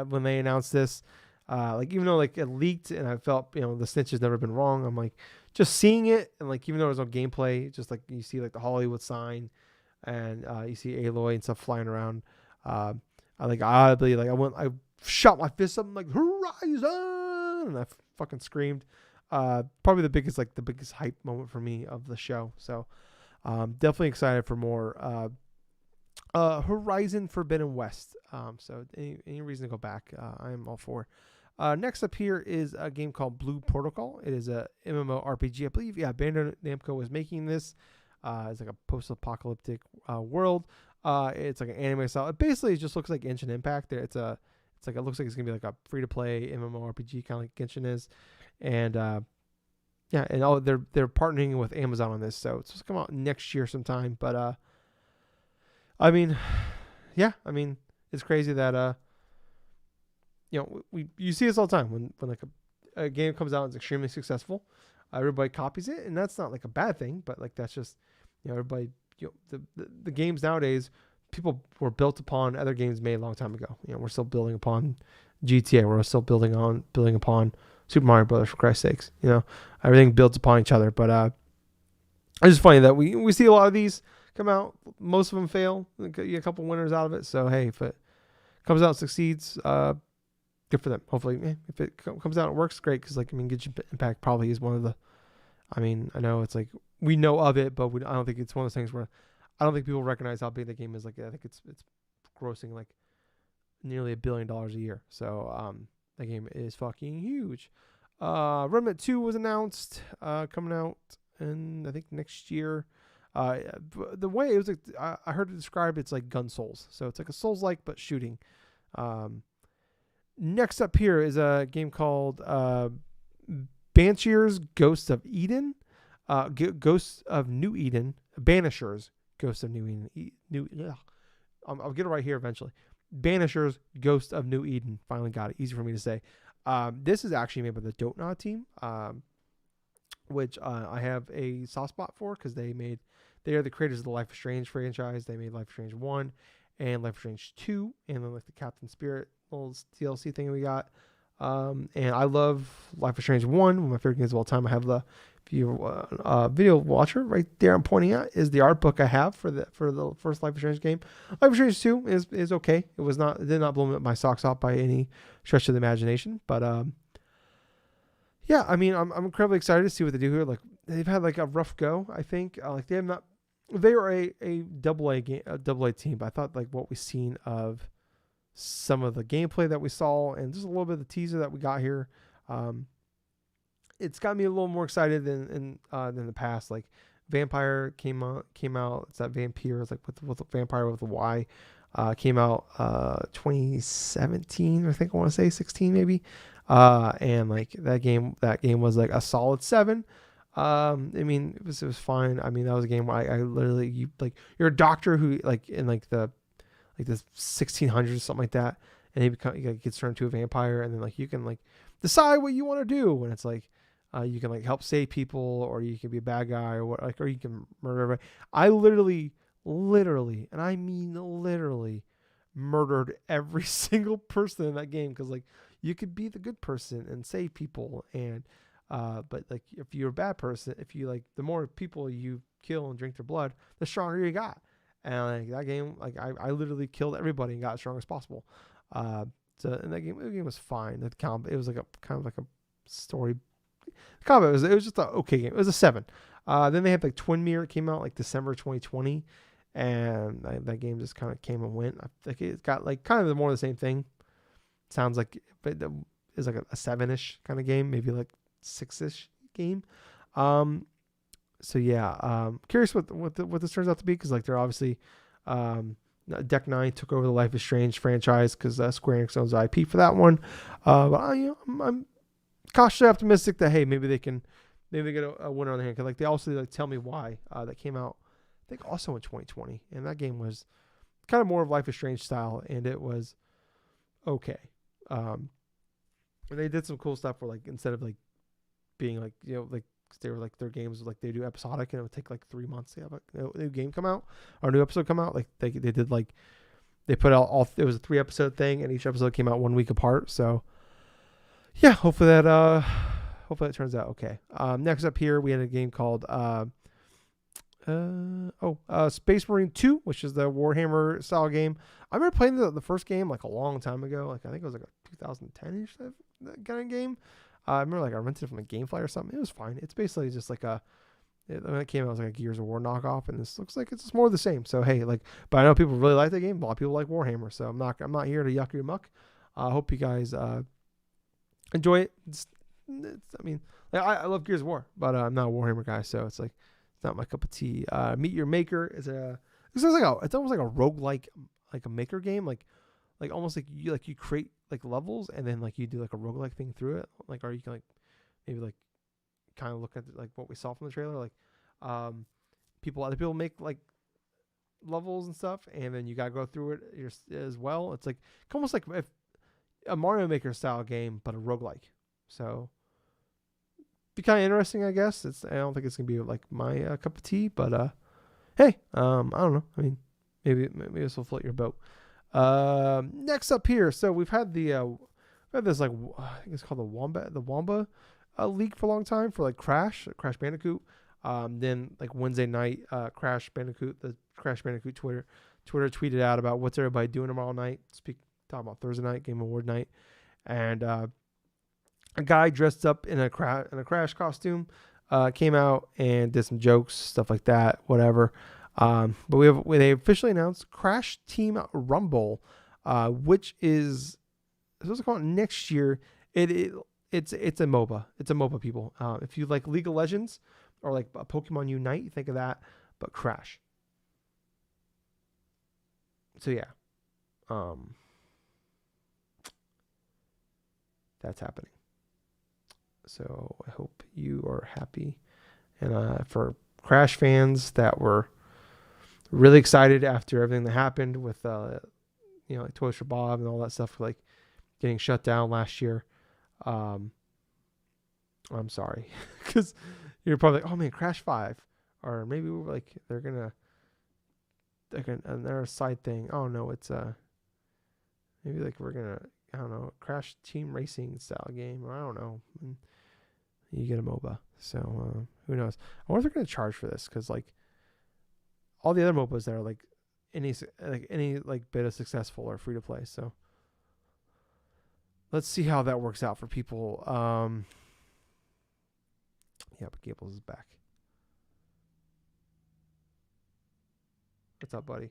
When they announced this, like even though like it leaked and I felt the snitch has never been wrong. I'm like just seeing it, and like even though there's no gameplay, just like you see like the Hollywood sign and you see Aloy and stuff flying around. I shot my fist up, I'm like Horizon, and I fucking screamed. Probably the biggest hype moment for me of the show. So definitely excited for more Horizon Forbidden West. So any reason to go back, I am all for. Next up here is a game called Blue Protocol. It is a MMORPG, I believe. Yeah, Bandai Namco was making this. It's like a post-apocalyptic world. It's like an anime style. It basically just looks like Genshin Impact. It looks like it's gonna be like a free-to-play MMORPG, kind of like Genshin is. And they're partnering with Amazon on this, so it's supposed to come out next year sometime. But it's crazy that you see this all the time when like a game comes out and is extremely successful, everybody copies it, and that's not like a bad thing, but like that's just everybody the games nowadays, people were built upon other games made a long time ago. We're still building upon GTA, we're still building upon Super Mario Brothers, for Christ's sakes. Everything builds upon each other. But it's just funny that we see a lot of these come out. Most of them fail. You get a couple winners out of it. So hey, if it comes out and succeeds, good for them. Hopefully, if it comes out and works, great. Because Genshin Impact probably is one of the. I know it's like we know of it, but I don't think it's one of those things where I don't think people recognize how big the game is. Like I think it's grossing like nearly $1 billion a year. So that game is fucking huge. Remnant 2 was announced, coming out in I think next year. The way it was, I heard it described, it's like Gun Souls, so it's like a Souls-like but shooting. Next up here is a game called Banishers Ghosts of Eden, Ghosts of New Eden, Banishers Ghosts of New Eden. I'll get it right here eventually. Banishers Ghost of New Eden. Finally got it. Easy for me to say. This is actually made by the DrunkNerds team, which I have a soft spot for because they are the creators of the Life is Strange franchise. They made Life is Strange 1 and Life is Strange 2, and then like the Captain Spirit little DLC thing we got. And I love Life is Strange 1, one of my favorite games of all time. I have the video watcher right there I'm pointing at is the art book I have for the first Life is Strange game. Life is Strange 2 is okay. It did not blow my socks off by any stretch of the imagination, but I'm incredibly excited to see what they do here. Like they've had like a rough go, I think. They were a double A team, but I thought like what we've seen of some of the gameplay that we saw and just a little bit of the teaser that we got here, it's got me a little more excited than the past. Like Vampire came out. It's that Vampire, it's like with the Vampire with a Y. Came out 2017, I think I want to say 16 maybe. And like that game was like a solid 7. It was fine. That was a game where I literally you're a doctor who like in like the 1600s or something like that, and he gets turned into a vampire, and then like you can like decide what you want to do, and it's like you can like help save people, or you can be a bad guy, or what, like, or you can murder everybody. I literally, and I mean literally, murdered every single person in that game because like you could be the good person and save people, and but like if you're a bad person, if you like the more people you kill and drink their blood, the stronger you got. And like that game, like I literally killed everybody and got as strong as possible. So in the game was fine. The combat, it was like a kind of like a story. The combat it was just an okay game. It was a 7. Then they had like Twin Mirror. It came out like December 2020, and that game just kind of came and went. I think it got like kind of more of the same thing. Sounds like, but it's like a 7-ish kind of game, maybe like 6-ish game. So yeah, curious what this turns out to be, because like they're obviously um, Deck Nine took over the Life is Strange franchise because Square Enix owns the IP for that one. But I'm cautiously optimistic that hey, maybe they get a winner on the hand, because like they also like tell me why that came out I think also in 2020, and that game was kind of more of Life is Strange style, and it was okay. Um, and they did some cool stuff where like instead of like being like like they were like their games like they do episodic, and it would take like 3 months to have a new game come out or a new episode come out. Like they did like they put out all it was a 3 episode thing, and each episode came out 1 week apart. So yeah, hopefully that turns out okay. Next up here we had a game called Space Marine 2, which is the Warhammer style game. I remember playing the first game like a long time ago. Like I think it was like a 2010ish kind of game. I remember like I rented it from a GameFly or something. It was fine. It's basically just like when it came out, it was like a Gears of War knockoff, and this looks like it's just more of the same. So hey, like, but I know people really like that game. A lot of people like Warhammer, so I'm not here to yuck your muck. I hope you guys enjoy it. I mean, like, I love Gears of War, but I'm not a Warhammer guy, so it's like it's not my cup of tea. Meet Your Maker is it's almost like a roguelike, like a maker game, like almost like you create like levels, and then like you do like a roguelike thing through it, like, or you can like maybe like kind of look at like what we saw from the trailer, like other people make like levels and stuff, and then you gotta go through it as well. It's like almost like if a Mario Maker style game, but a roguelike. So be kind of interesting, I guess. I don't think it's gonna be like my cup of tea, but hey, I don't know. I mean, maybe this will float your boat. Next up here, so we've had this like I think it's called the Wamba leak for a long time for like Crash Bandicoot. Then like Wednesday night, the Crash Bandicoot Twitter tweeted out about what's everybody doing tomorrow night. Talking about Thursday night, Game Award night, and a guy dressed up in a Crash costume came out and did some jokes, stuff like that, whatever. But they officially announced Crash Team Rumble, which is supposed to come out next year. It's a MOBA. It's a MOBA, people. If you like League of Legends or like Pokemon Unite, think of that, but Crash. So yeah, that's happening. So I hope you are happy, and for Crash fans that were really excited after everything that happened with like Toys for Bob and all that stuff, like getting shut down last year. I'm sorry, because you're probably like, oh man, Crash 5, or maybe we're like they're a side thing. Oh no, it's maybe like we're gonna, I don't know, Crash Team Racing style game, or I don't know. And you get a MOBA, so who knows? I wonder if they're gonna charge for this, because like all the other MOBAs that are like any bit of successful are free to play. So let's see how that works out for people. Yeah, but Gables is back. What's up, buddy?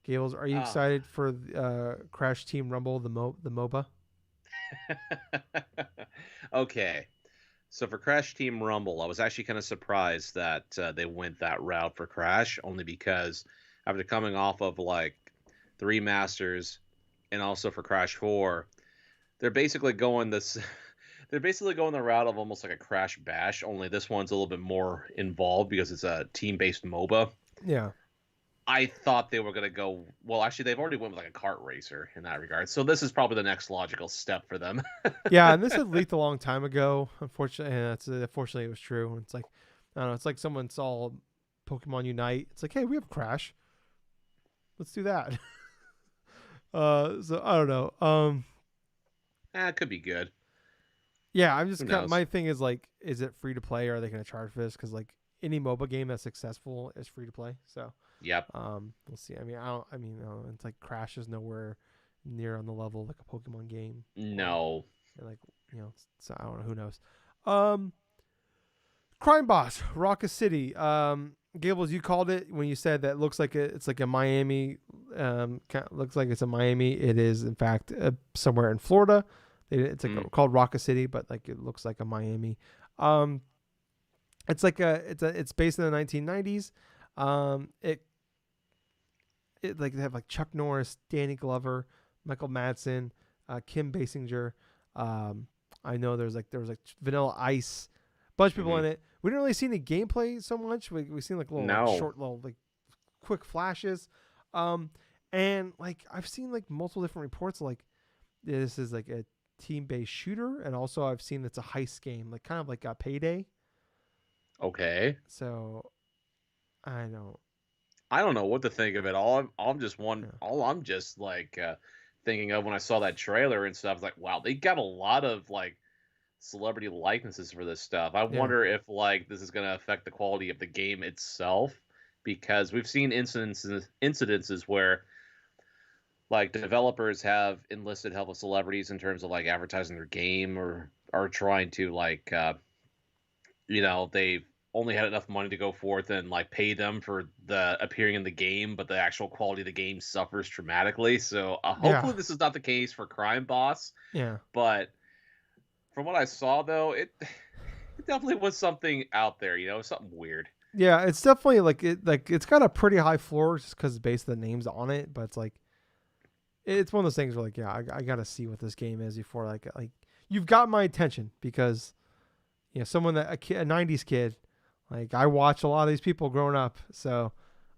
Gables, are you excited for Crash Team Rumble, the MOBA? Okay. So for Crash Team Rumble, I was actually kind of surprised that they went that route for Crash, only because after coming off of like the remasters and also for Crash 4, they're basically going this they're basically going the route of almost like a Crash Bash, only this one's a little bit more involved because it's a team-based MOBA. Yeah. I thought they were going to go, well, actually they've already went with like a kart racer in that regard. So this is probably the next logical step for them. Yeah, and this had leaked a long time ago. Unfortunately, and unfortunately it was true. It's like, I don't know, it's like someone saw Pokemon Unite. It's like, hey, we have Crash. Let's do that. So I don't know. It could be good. Yeah, I'm just my thing is like, is it free to play, or are they going to charge for this? Because like any MOBA game that's successful is free to play. So yep. We'll see. I mean, it's like Crash is nowhere near on the level of like a Pokemon game. No. Or like, so I don't know. Who knows? Crime Boss, Raucous City. Gables, you called it when you said that looks like it's like a Miami. Looks like it's a Miami. It is in fact somewhere in Florida. It's like called Raucous City, but like it looks like a Miami. it's based in the 1990s. It like they have like Chuck Norris, Danny Glover, Michael Madsen, Kim Basinger. Um, I know there was like Vanilla Ice, bunch of people Hmm. in it. We didn't really see any gameplay so much. We seen like little like No. short little like quick flashes. Um, and like I've seen like multiple different reports like this is like a team based shooter, and also I've seen it's a heist game, like kind of like a Payday. Okay. So I don't. I don't know what to think of it. Yeah. All I'm just like thinking of when I saw that trailer and stuff. Like, wow, they got a lot of like celebrity likenesses for this stuff. I Yeah. wonder if like this is going to affect the quality of the game itself, because we've seen incidences where like developers have enlisted help of celebrities in terms of like advertising their game, or are trying to like they've only had enough money to go forth and like pay them for the appearing in the game, but the actual quality of the game suffers dramatically. So Yeah. hopefully this is not the case for Crime Boss. Yeah. But from what I saw, though, it definitely was something out there. Something weird. Yeah, it's definitely like it's got a pretty high floor just because based on the names on it, but it's like it's one of those things where like yeah, I gotta see what this game is before like you've got my attention because someone that a '90s kid, like I watched a lot of these people growing up, so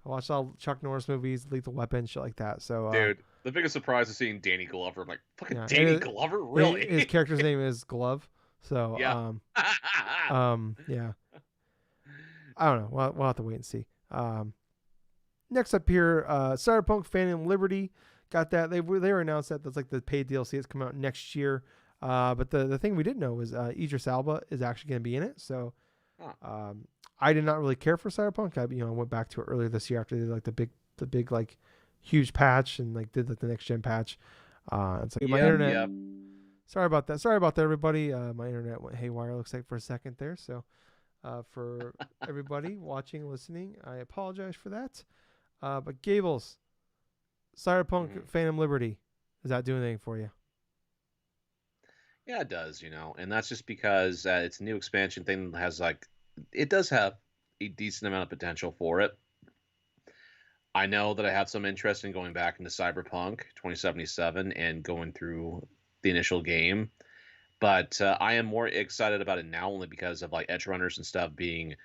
I watched all Chuck Norris movies, Lethal Weapon, shit like that. So Dude, the biggest surprise is seeing Danny Glover. I'm like, fucking yeah, Danny Glover? his Really? character's name is Glove. So Yeah. yeah, I don't know. We'll have to wait and see. Next up here, Cyberpunk Phantom Liberty got that. They were announced that that's like the paid DLC that's coming out next year. But the thing we didn't know was Idris Alba is actually going to be in it. So Huh. I did not really care for Cyberpunk. I went back to it earlier this year after they did like the big like huge patch and like did like the next gen patch. It's like my Yep, internet. yep. Sorry about that. Sorry about that, everybody. My internet went haywire. Looks like for a second there. So for everybody watching and listening, I apologize for that. But Gables, Cyberpunk Mhm. Phantom Liberty, is that doing anything for you? Yeah, it does, and that's just because it's a new expansion thing that has like, it does have a decent amount of potential for it. I know that I have some interest in going back into Cyberpunk 2077 and going through the initial game, but I am more excited about it now only because of like Edge Runners and stuff being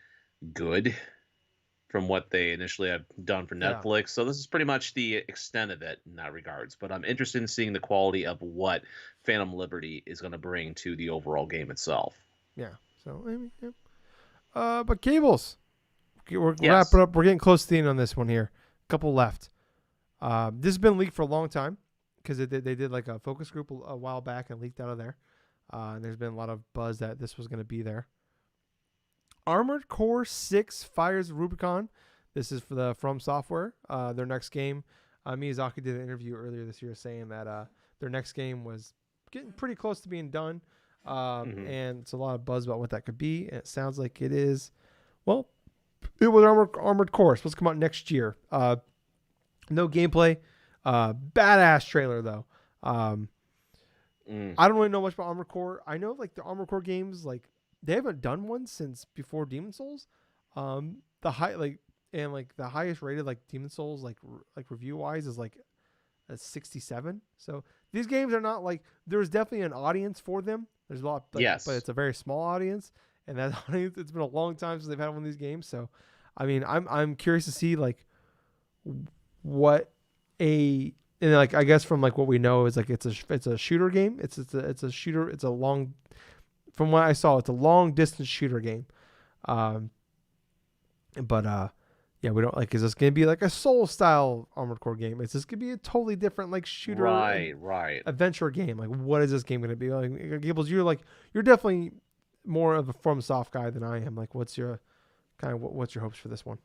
good from what they initially have done for Yeah, Netflix. So this is pretty much the extent of it in that regards. But I'm interested in seeing the quality of what Phantom Liberty is going to bring to the overall game itself. yeah. So I mean, yeah. But Gables, we're wrapping Yes. up. We're getting close to the end on this one here. A couple left. This has been leaked for a long time because they did like a focus group a while back and leaked out of there. And there's been a lot of buzz that this was going to be there. Armored Core 6 Fires Rubicon. This is for the From Software. Their next game. Miyazaki did an interview earlier this year saying that their next game was getting pretty close to being done. Hmm. And it's a lot of buzz about what that could be. And it sounds like it is, well, it was Armored Core. It's supposed to come out next year. No gameplay. Badass trailer, though. Um, Mm. I don't really know much about Armored Core. I know like the Armored Core games, like they haven't done one since before Demon Souls. The high like and like the highest rated like Demon Souls like review wise is like a 67. So these games are not like there's definitely an audience for them. There's a lot, but Yes. it's a very small audience, and that audience it's been a long time since they've had one of these games. So, I mean, I'm curious to see like what a and like I guess from like what we know is like it's a shooter game. It's a shooter. It's a long from what I saw. It's a long distance shooter game. Um, but yeah, we don't like. Is this gonna be like a Soul style Armored Core game? Is this gonna be a totally different like shooter Right, right. adventure game? Like, what is this game gonna be? Like, Gables, you're definitely more of a From Soft guy than I am. Like, what's your what's your hopes for this one?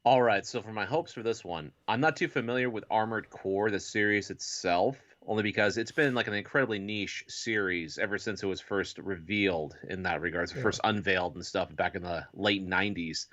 All right, so for my hopes for this one, I'm not too familiar with Armored Core, the series itself, only because it's been like an incredibly niche series ever since it was first revealed in that regards, Yeah, first unveiled and stuff back in the late 90s.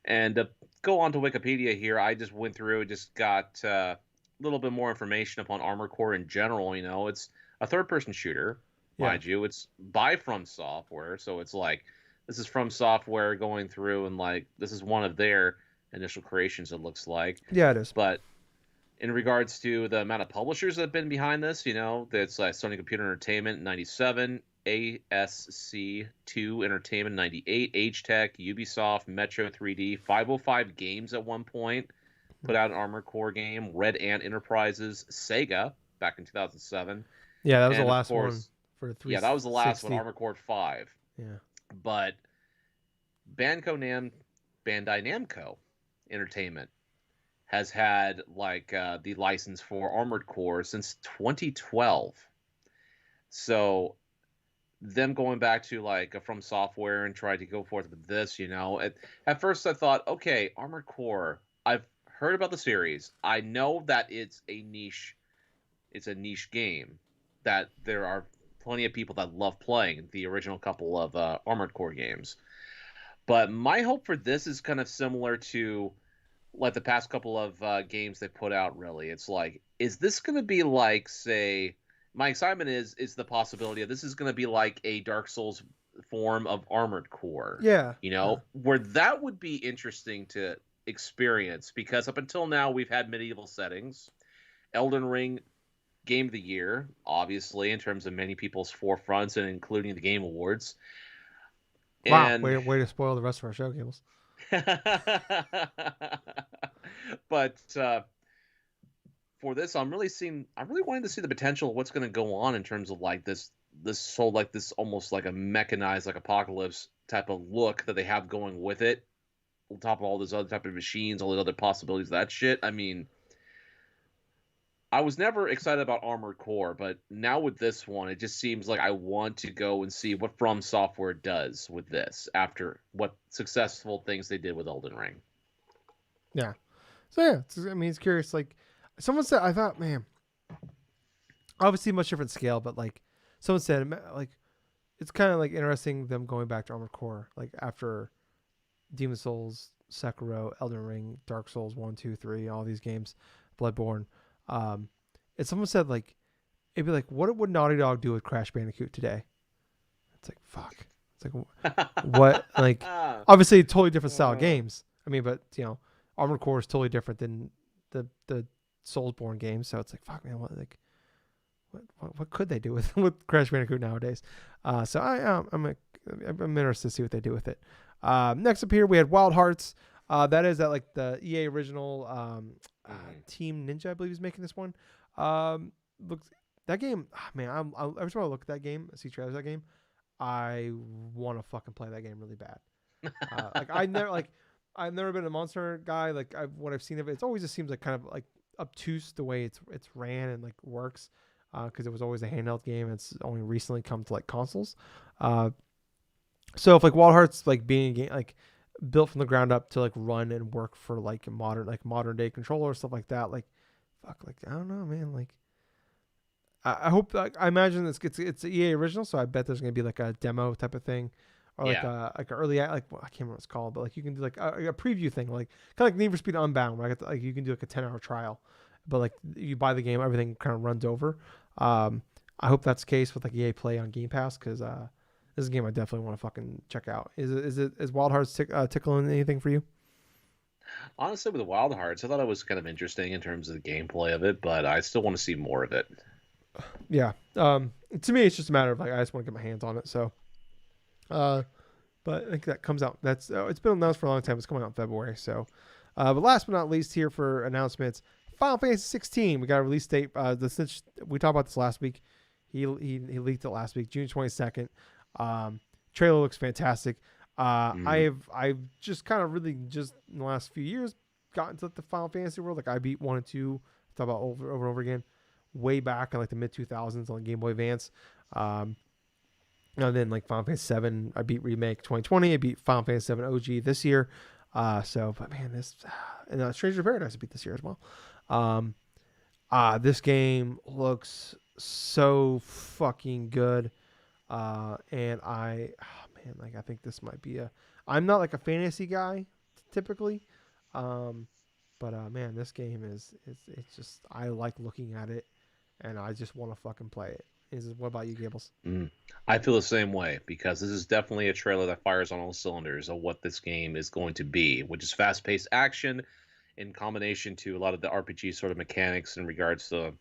And go on to Wikipedia here, I just went through, just got a little bit more information upon Armored Core in general. It's a third person shooter. Yeah. mind you. It's by From Software, so it's like this is From Software going through and like this is one of their initial creations. It looks like, Yeah, it is. but in regards to the amount of publishers that have been behind this, that's Sony Computer Entertainment 97, ASC2 Entertainment 98, Age Tech, Ubisoft, Metro 3D, 505 Games at one point put out an Armored Core game, Red Ant Enterprises, Sega back in 2007, Yeah, that was the and of last one course, for yeah, that was the last one, 360. Armored Core 5. Yeah. But Bandai Namco Entertainment has had like the license for Armored Core since 2012. So them going back to like From Software and trying to go forth with this, at first I thought, okay, Armored Core. I've heard about the series. I know that it's a niche. It's a niche game that there are plenty of people that love playing the original couple of Armored Core games. But my hope for this is kind of similar to like the past couple of games they put out. Really, it's like, is this going to be like, say, my excitement is the possibility of this is going to be like a Dark Souls form of Armored Core, Yeah. Yeah. where that would be interesting to experience, because up until now we've had medieval settings. Elden Ring Game of the Year, obviously, in terms of many people's forefronts and including the Game Awards. Wow. And Way to spoil the rest of our show, Gables. but for this, I'm really wanting to see the potential of what's going to go on in terms of like this whole like this almost like a mechanized like apocalypse type of look that they have going with it, on top of all those other type of machines, all the other possibilities of that shit. I mean, I was never excited about Armored Core, but now with this one, it just seems like I want to go and see what From Software does with this after what successful things they did with Elden Ring. Yeah. So yeah, I mean, it's curious. Like, someone said, I thought, man, obviously much different scale, but like, someone said, like, it's kind of like interesting them going back to Armored Core, like after Demon Souls, Sekiro, Elden Ring, Dark Souls 1, 2, 3, all these games, Bloodborne. Um, and someone said like, it'd be like, what would Naughty Dog do with Crash Bandicoot today? It's like, fuck. It's like, what? Like, obviously, totally different style games. I mean, but Armored Core is totally different than the Soulsborne games. So it's like, fuck, man, what could they do with Crash Bandicoot nowadays? So I'm interested to see what they do with it. Next up here, we had Wild Hearts. That is that like the EA original Team Ninja, I believe, is making this one. Looks that game, man. Every time I look at that game, I see trailers of that game, I want to fucking play that game really bad. I've never been a Monster guy. Like what I've seen of it, it always just seems like kind of like obtuse the way it's ran and like works. Because it was always a handheld game. It's only recently come to like consoles. So if like Wild Hearts like being a game like built from the ground up to like run and work for like modern day controller stuff like that, like fuck, like I don't know, man. Like I hope, like, I imagine it's an EA original, so I bet there's gonna be like a demo type of thing, or like Yeah. a early like I can't remember what it's called, but like you can do like a preview thing, like kind of like Need for Speed Unbound, where like you can do like a 10-hour trial, but like you buy the game, everything kind of runs over. I hope that's the case with like EA Play on Game Pass, because this is a game I definitely want to fucking check out. Is Wild Hearts tickling anything for you? Honestly, with the Wild Hearts, I thought it was kind of interesting in terms of the gameplay of it, but I still want to see more of it. Yeah. To me, it's just a matter of like I just want to get my hands on it. So, but I think that comes out. That's it's been announced for a long time. It's coming out in February. So, but last but not least, here for announcements, Final Fantasy 16. We got a release date. Since we talked about this last week, he leaked it last week, June 22nd. Trailer looks fantastic. I've just kind of really just in the last few years gotten to the Final Fantasy world. Like I beat 1 and 2. Talk about over and over again, way back in like the mid 2000s on Game Boy Advance. And then like Final Fantasy 7, I beat Remake 2020. I beat Final Fantasy 7 OG this year. But man, this and Stranger of Paradise I beat this year as well. This game looks so fucking good. And I think this might be I'm not like a fantasy guy typically. But man, this game it's just, I like looking at it and I just want to fucking play it. What about you, Gables? Mm. I feel the same way because this is definitely a trailer that fires on all cylinders of what this game is going to be, which is fast-paced action in combination to a lot of the RPG sort of mechanics in regards to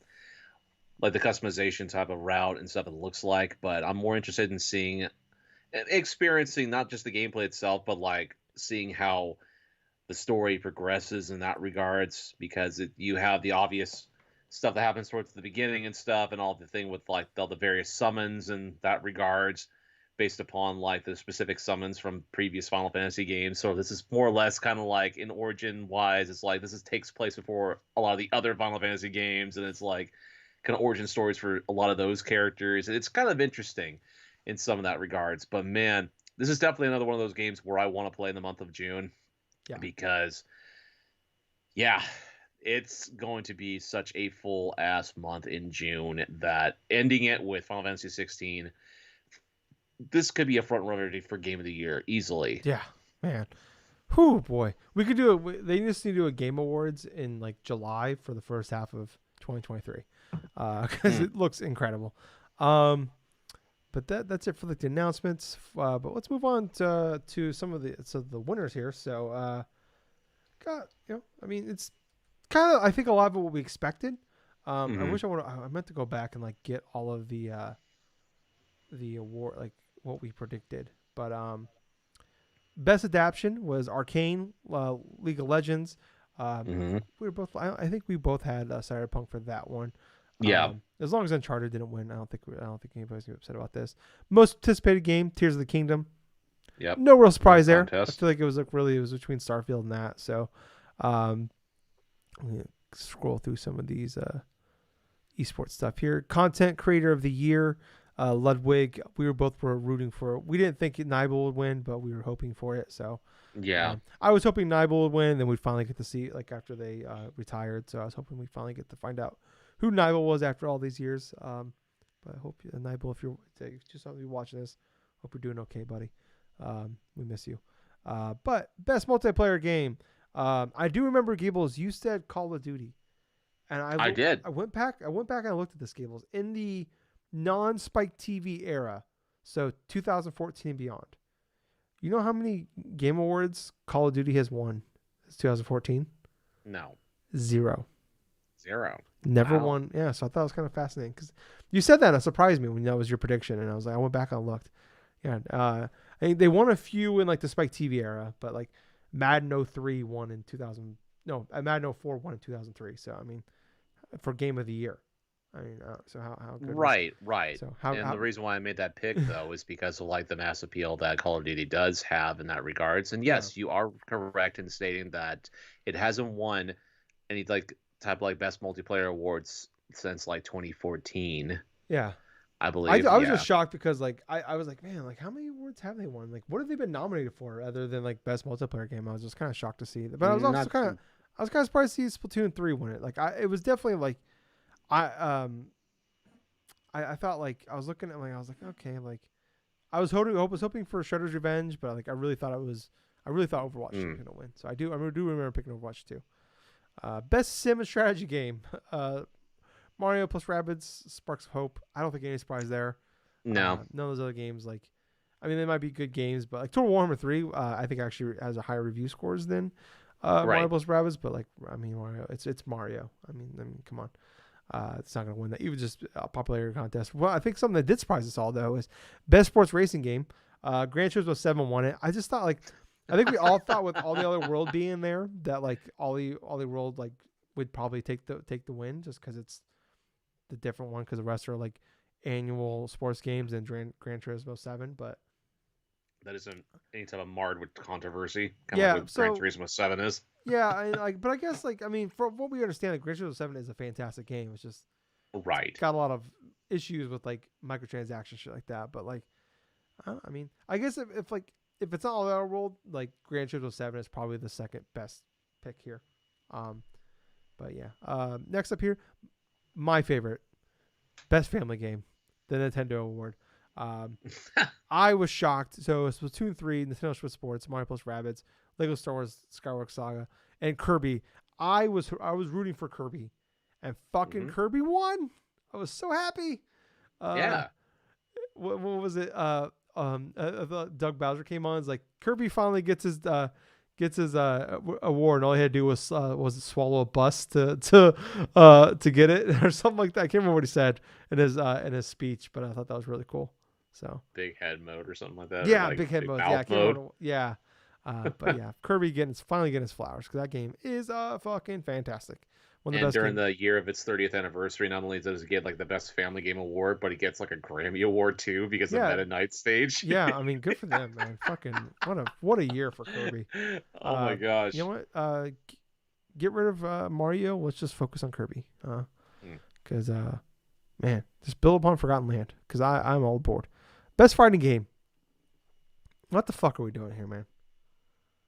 like the customization type of route and stuff it looks like. But I'm more interested in seeing and experiencing not just the gameplay itself, but like seeing how the story progresses in that regards because you have the obvious stuff that happens towards the beginning and stuff and all the thing with like all the various summons in that regards based upon like the specific summons from previous Final Fantasy games. So this is more or less kind of like in origin wise, it's like takes place before a lot of the other Final Fantasy games, and it's like kind of origin stories for a lot of those characters. It's kind of interesting in some of that regards. But man, this is definitely another one of those games where I want to play in the month of June because yeah, it's going to be such a full ass month in June that ending it with Final Fantasy 16, this could be a front runner for Game of the Year easily. Yeah, man. Whew, boy. We could do it. They just need to do a Game Awards in like July for the first half of 2023 because it looks incredible. But that's it for like the announcements. But let's move on to some of the winners here. So, I mean, it's kind of I think a lot of what we expected. I wish I meant to go back and like get all of the award like what we predicted. But best adaptation was Arcane, League of Legends. We were both. I think we both had Cyberpunk for that one. Yeah. As long as Uncharted didn't win, I don't think anybody's gonna be upset about this. Most anticipated game, Tears of the Kingdom. Yep. No real surprise there. I feel like it was between Starfield and that. So, I'm gonna scroll through some of these esports stuff here. Content Creator of the Year, Ludwig. We were rooting for. We didn't think Nibel would win, but we were hoping for it. So. Yeah. I was hoping Nibel would win, then we'd finally get to see it like after they retired. So I was hoping we finally get to find out who Nibel was after all these years. But I hope Nibel, if you're just something watching this, hope you're doing okay, buddy. We miss you. But best multiplayer game. I do remember Gables. You said Call of Duty, and I did. I went back and I looked at this, Gables, in the non-Spike TV era, so 2014 and beyond. You know how many Game Awards Call of Duty has won? It's 2014. No. 0. Never Wow. won. Yeah, so I thought it was kind of fascinating because you said that. It surprised me when that was your prediction, and I was like, I went back and looked. Yeah, I think they won a few in like the Spike TV era, but like Madden 03 won in 2000. No, Madden 04 won in 2003. So I mean, for Game of the Year. I mean, so how good? Right. So the reason why I made that pick though is because of like the mass appeal that Call of Duty does have in that regards. And yes, you are correct in stating that it hasn't won any like type of like best multiplayer awards since like 2014. Yeah. I believe. I was just shocked because like I was like, man, like how many awards have they won? Like what have they been nominated for other than like best multiplayer game? I was just kind of shocked to see that. But I was also kind of surprised to see Splatoon 3 win it. Like it was definitely like I thought like I was looking at like I was like, okay, like I was hoping for Shredder's Revenge, but like I really thought Overwatch was gonna win. So I do remember picking Overwatch too. Best sim and strategy game. Mario plus Rabbids Sparks of Hope. I don't think any surprise there. No. None of those other games, like I mean they might be good games, but like Total Warhammer 3, I think actually has a higher review scores than Mario plus Rabbids, but like I mean Mario, it's Mario. I mean come on. It's not going to win that. Even just a popularity contest. Well, I think something that did surprise us all, though, is Best Sports Racing Game. Gran Turismo 7 won it. I just thought, like, I think we all thought with all the other world being there that, like, all the world, like, would probably take the win just because it's the different one because the rest are, like, annual sports games and Gran Turismo 7. But that isn't any type of marred with controversy. Yeah, like what Gran Turismo 7 is. Yeah, but I guess like I mean, from what we understand, like Gran Turismo 7 is a fantastic game. It's just right. Got a lot of issues with like microtransactions, shit like that. But like, I mean, I guess if it's not all our world, like Gran Turismo 7 is probably the second best pick here. But yeah, next up here, my favorite, best family game, the Nintendo Award. I was shocked. So it's Splatoon 3, Nintendo Switch Sports, Mario plus Rabbids, Lego Star Wars Skywalker Saga, and Kirby. I was rooting for Kirby, and fucking Kirby won. I was so happy. uh, Yeah. what was it? Doug Bowser came on. It's like Kirby finally gets his award, and all he had to do was swallow a bus to get it or something like that. I can't remember what he said in his speech, but I thought that was really cool. So Big head mode or something like that, or yeah, like big head big modes. Yeah, mouth I can't mode. remember. Yeah, but yeah, Kirby finally getting his flowers because that game is fucking fantastic. One of the And best during games. the year of its 30th anniversary, not only does it get like the best family game award, but it gets like a Grammy award too because of Yeah, Meta Knight stage. yeah. I mean, good for them, man. Fucking what a year for Kirby. Oh my You know gosh. what? Get rid of Mario. Let's just focus on Kirby. Hmm. Because man, just build upon Forgotten Land. Because I'm all aboard. Best fighting game. What the fuck are we doing here, man?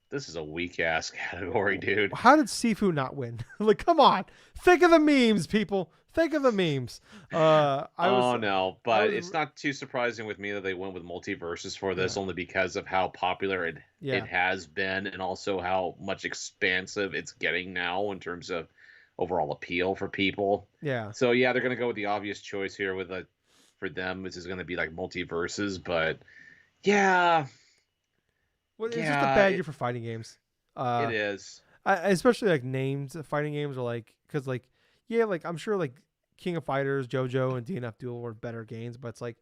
This is a weak ass category, dude. How did Sifu not win? Like, come on. Think of the memes, people. Think of the memes. Oh no, I but was, it's not too surprising with me that they went with multiverses for this, yeah, only because of how popular it yeah, has been, and also how much expansive it's getting now in terms of overall appeal for people. yeah. So yeah, they're gonna go with the obvious choice here with a for them, which is gonna be like multiverses, but yeah, Well, it's just a yeah, bad year for fighting games. it Uh, is. especially like named fighting games are like because like yeah, like I'm sure like King of Fighters, JoJo, and DNF Duel were better games, but it's like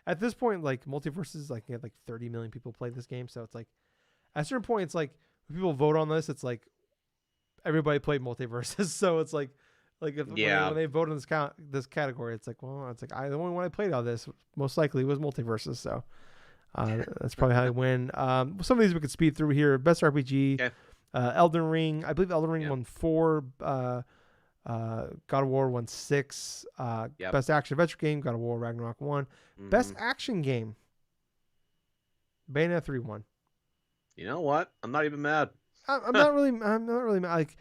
at this point like multiverses like you had like 30 million people play this game, so it's like at a certain point it's like when people vote on this, it's like everybody played multiverses, so it's like if, Yeah, when they vote on this category, it's like well, it's like the only one I played on this most likely was multiverses, so that's probably how they win. Some of these we could speed through here. Best RPG, okay, Elden Ring. I believe Elden Ring yep, won 4. God of War won 6. yep. Best action adventure game, God of War Ragnarok won. Best Hmm. action game, Bayonetta 3 won. You know what? I'm not even mad. I'm not really. I'm not really like.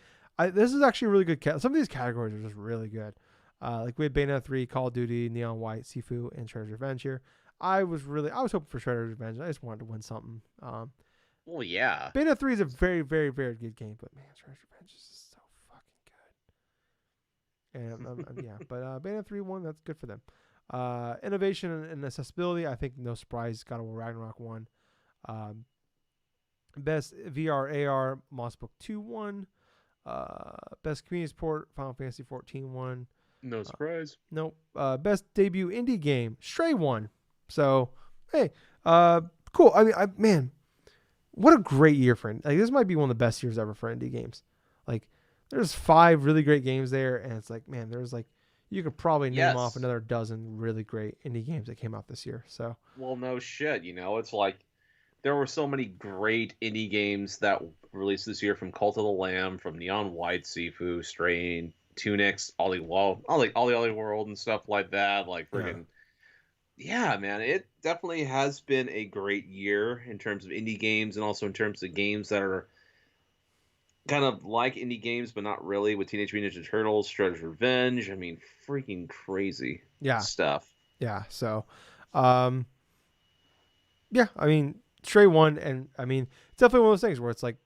This is actually a really good. Some of these categories are just really good. Like we had Bayonetta 3, Call of Duty, Neon White, Sifu, and Shredder's Revenge here. I was hoping for Shredder's Revenge. I just wanted to win something. Well, yeah. Bayonetta 3 is a very, very, very good game, but man, Shredder's Revenge is just so fucking good. And yeah, but Bayonetta 3 won. That's good for them. Innovation and accessibility. I think no surprise. God of War Ragnarok won. Um, best VR AR Moss Book 2 won. Best community support Final Fantasy 14 won. No surprise. Nope. Best debut indie game Stray won. So hey, cool. I mean, man, what a great year for like this might be one of the best years ever for indie games. Like there's 5 really great games there, and it's like man, there's like you could probably name off Yes. another dozen really great indie games that came out this year. So Well, no shit. It's like there were so many great indie games that released this year from Cult of the Lamb, from Neon White, Sifu, Strain, Tunics, Ollie World, and stuff like that. Like yeah, friggin' yeah, man, it definitely has been a great year in terms of indie games and also in terms of games that are kind of like indie games, but not really, with Teenage Mutant Ninja Turtles, Shredder's Revenge. I mean, freaking crazy yeah, stuff. yeah. So, um, yeah. I mean, Stray won, and I mean, it's definitely one of those things where it's like,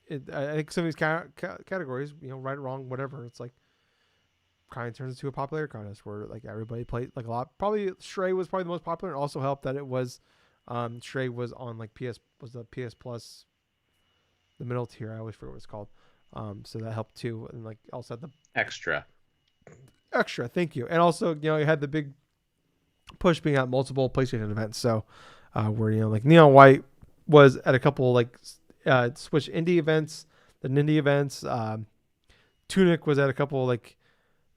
I think some of these categories, right or wrong, whatever, it's like kind of turns into a popular contest where like everybody played like a lot. Probably Stray was probably the most popular. It also helped that it was, Stray was on like the PS Plus, the middle tier. I always forget what it's called. So that helped too, and like also had the Extra. extra. Thank you, and also you had the big push being at multiple PlayStation events. So where like Neon White was at a couple like Switch indie events, the indie events. Tunic was at a couple like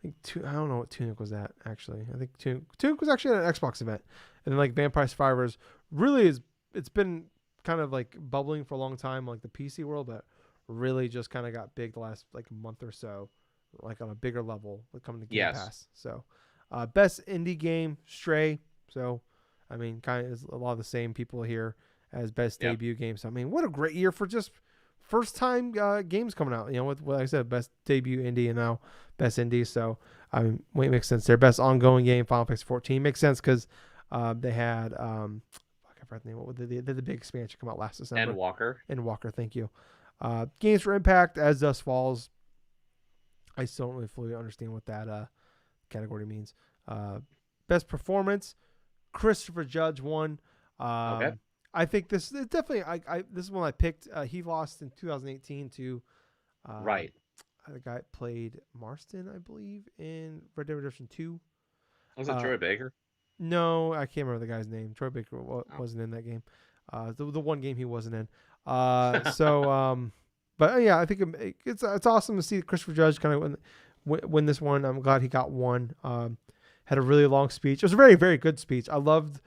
I don't know what Tunic was at actually. I think Tunic was actually at an Xbox event, and then like Vampire Survivors really is. It's been kind of like bubbling for a long time, like the PC world, but really just kind of got big the last like month or so, like on a bigger level, like coming to Game Yes. Pass. So, best indie game Stray. So, I mean, kind of is a lot of the same people here as best Yep. debut game. So, I mean, what a great year for just first time games coming out. With what I said, best debut indie and now best indie. So I mean, it makes sense. Their best ongoing game, Final Fantasy 14, makes sense because they had I forgot the name. What did the big expansion come out last December? And Walker. And Walker, thank you. Games for Impact, As Dust Falls. I still don't really fully understand what that category means. Best performance, Christopher Judge won. Okay. I think this is definitely. This is one I picked. He lost in 2018 to Right. the guy that played Marston, I believe, in Red Dead Redemption 2. Was it Uh, Troy Baker? no, I can't remember the guy's name. Troy Baker Oh. wasn't in that game. The one game he wasn't in. But yeah, I think it's awesome to see Christopher Judge kind of win this one. I'm glad he got one. Had a really long speech. It was a very, very good speech. I loved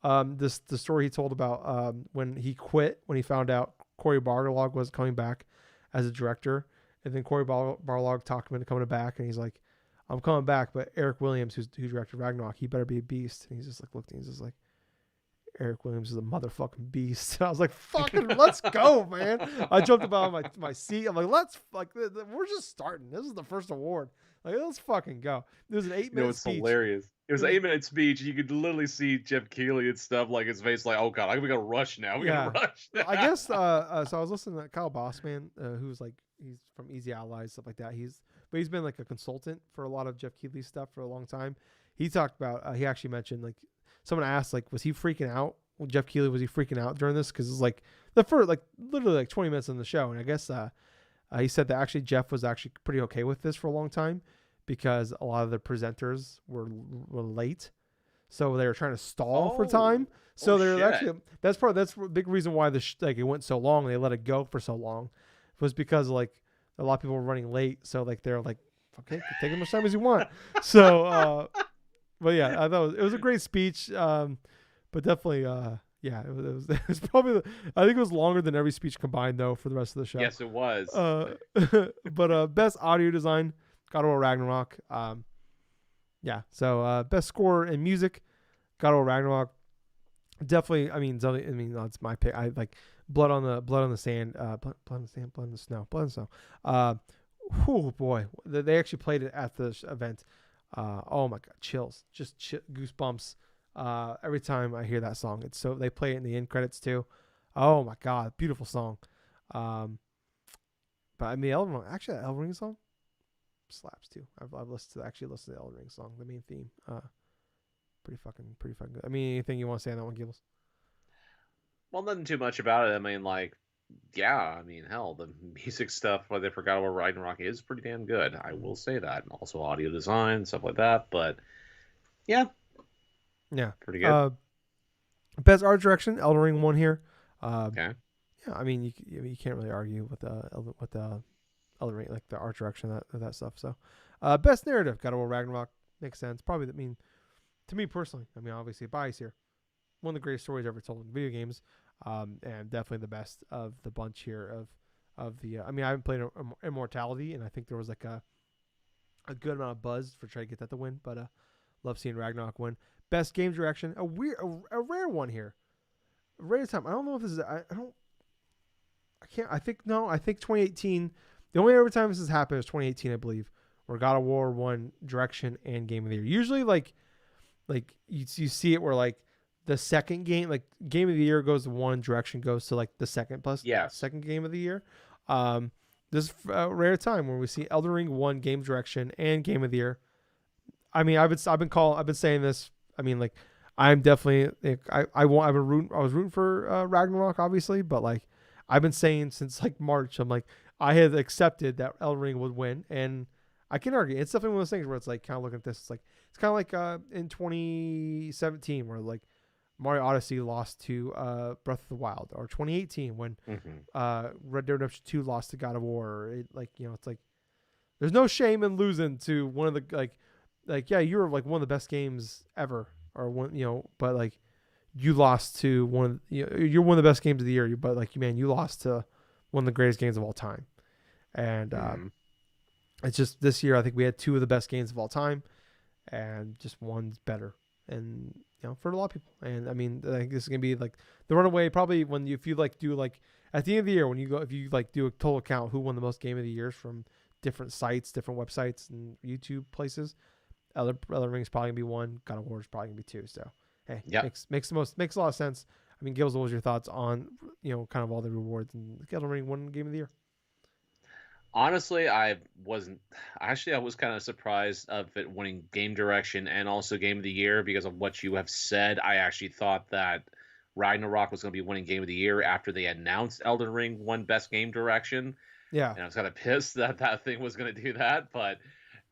the story he told about when he quit, when he found out Cory Barlog was coming back as a director. And then Cory Barlog talked him into coming back, and he's like, I'm coming back, but Eric Williams, who directed Ragnarok, he better be a beast. And he's just like, looked, and he's just like, Eric Williams is a motherfucking beast. And I was like, fucking, let's go, man. I jumped about my seat. I'm like, we're just starting. This is the first award. Like, let's fucking go. It was an 8-minute It's speech. hilarious. It was an 8-minute speech. You could literally see Jeff Keighley and stuff, like his face, like, oh god, we gotta rush now. We gotta rush. I guess. So I was listening to Kyle Bossman, who's like, he's from Easy Allies, stuff like that. He's been like a consultant for a lot of Jeff Keighley stuff for a long time. He talked about. He actually mentioned, like, someone asked, like, was he freaking out? Well, Jeff Keighley, was he freaking out during this? Because it's like the first, like, literally like 20 minutes in the show, and I guess he said that actually Jeff was actually pretty okay with this for a long time, because a lot of the presenters were late, so they were trying to stall for time. So they're actually that's a big reason why it went so long. And they let it go for so long, was because like a lot of people were running late. So like they're like, okay, take as much time as you want. So, but yeah, I thought it was a great speech. But definitely, yeah, it was probably I think it was longer than every speech combined though for the rest of the show. Yes, it was. But best audio design, God of War Ragnarok. Yeah. So best score in music, God of War Ragnarok. Definitely. I mean, that's my pick. I like blood on the sand. Blood on the sand. Blood on the snow. Blood on the snow. Oh boy, they actually played it at the event. Oh my god, chills, just goosebumps. Every time I hear that song, it's so they play it in the end credits too. Oh my god, beautiful song. But I mean, that Elden Ring song slaps too. I've listened to the Elden Ring song, the main theme. Pretty fucking good. I mean, anything you want to say on that one, Gibbs? Well, nothing too much about it. I mean, like, yeah, I mean, hell, the music stuff, why they forgot about Ragnarok, is pretty damn good. I will say that. And also audio design, stuff like that. But yeah, pretty good. Best art direction, Elden Ring won here. Okay. Yeah, I mean, you can't really argue with the Elden Ring, like the art direction, that stuff. So, best narrative, God of War Ragnarok, makes sense. Probably, to me personally, I mean, obviously bias here. One of the greatest stories ever told in video games, and definitely the best of the bunch here of the. I mean, I haven't played Immortality, and I think there was like a good amount of buzz for trying to get that to win, but love seeing Ragnarok win. Best game direction, a rare one here, a rare time. I don't know if this is. I think 2018. The only other time this has happened is 2018, I believe, where God of War won direction and game of the year. Usually, like you see it where like the second game, like game of the year goes to one, direction goes to like the second game of the year. This is a rare time where we see Elden Ring won game direction and game of the year. I mean, I've been saying this. I mean, like, I'm definitely I was rooting for Ragnarok, obviously, but like I've been saying since like March, I'm like I had accepted that Elden Ring would win, and I can argue it's definitely one of those things where it's like kind of looking at this, it's kind of like in 2017 where like Mario Odyssey lost to Breath of the Wild, or 2018 when Red Dead Redemption 2 lost to God of War. It's like there's no shame in losing to one of the yeah, you're like one of the best games ever, or one, but like you lost to you're one of the best games of the year, but like you lost to one of the greatest games of all time. And it's just this year I think we had two of the best games of all time, and just one's better, and for a lot of people. And I mean, I think this is gonna be like the runaway probably if you like do like at the end of the year if you like do a total count who won the most game of the years from different sites, different websites, and YouTube places. Elden Ring is probably gonna be one. God of War is probably gonna be two. So hey, makes a lot of sense. I mean, Gills, what was your thoughts on kind of all the rewards and Elden Ring won game of the year? Honestly, I wasn't. Actually, I was kind of surprised of it winning game direction and also game of the year because of what you have said. I actually thought that Ragnarok was going to be winning game of the year after they announced Elden Ring won best game direction, Yeah, and I was kind of pissed that that thing was going to do that. But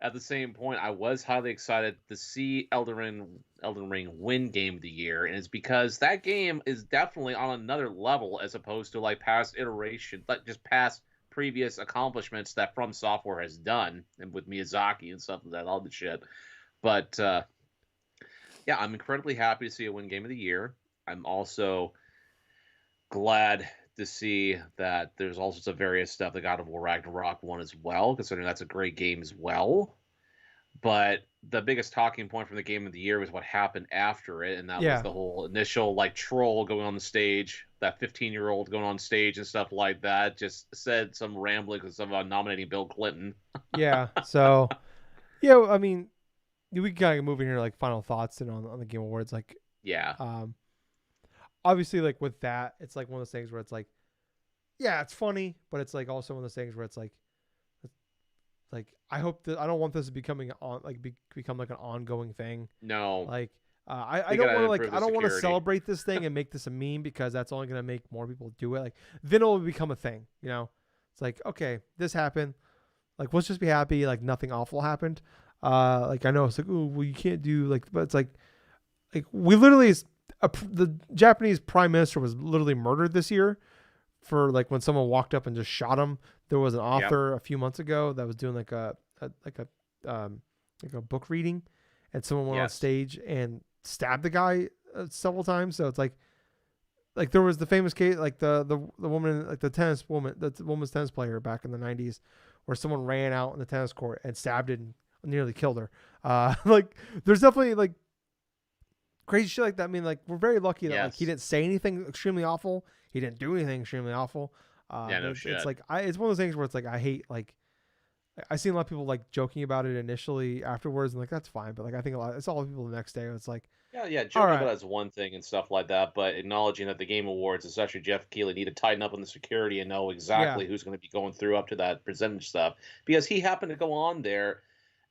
at the same point, I was highly excited to see Elden Ring win game of the year, and it's because that game is definitely on another level as opposed to like past iteration, like just past previous accomplishments that From Software has done, and with Miyazaki and stuff like that, all the shit. But yeah, I'm incredibly happy to see it win game of the year. I'm also glad to see that there's all sorts of various stuff that God of War Ragnarok won as well, considering that's a great game as well. But the biggest talking point from the game of the year was what happened after it, and that was yeah, the whole initial like troll going on the stage, that 15-year-old going on stage and stuff like that. Just said some ramblings about nominating Bill Clinton. yeah. So yeah, I mean, we can kind of move in here like final thoughts and on the Game Awards. Like, Yeah, um, obviously, like with that, it's like one of those things where it's like, yeah, it's funny, but it's like also one of those things where it's like I hope that I don't want this to becoming on like become like an ongoing thing. no, Like I they don't want gotta to like improve I the don't want to security. celebrate this thing and make this a meme because that's only gonna make more people do it. Like then it'll become a thing. You know, it's like okay, this happened. Like let's just be happy. Like nothing awful happened. Like I know it's like oh well you can't do like but it's like we literally the Japanese prime minister was literally murdered this year for like when someone walked up and just shot him. There was an Yep. author a few months ago that was doing like a book reading, and someone went on Yes. stage and stabbed the guy several times. So it's like there was the famous case like the woman like the woman's tennis player back in the 90s where someone ran out in the tennis court and stabbed it and nearly killed her. Like there's definitely like crazy shit like that. I mean, like we're very lucky that like he Yes. didn't say anything extremely awful. He didn't do anything extremely awful. Yeah. But No it's shit. like it's one of those things where it's like I hate like I seen a lot of people like joking about it initially afterwards and like that's fine. But like I think a lot it's all people the next day. It's like Yeah, yeah, all joking about right, that's one thing and stuff like that, but acknowledging that the Game Awards, especially Jeff Keighley, need to tighten up on the security and know yeah, exactly who's going to be going through up to that percentage stuff. Because he happened to go on there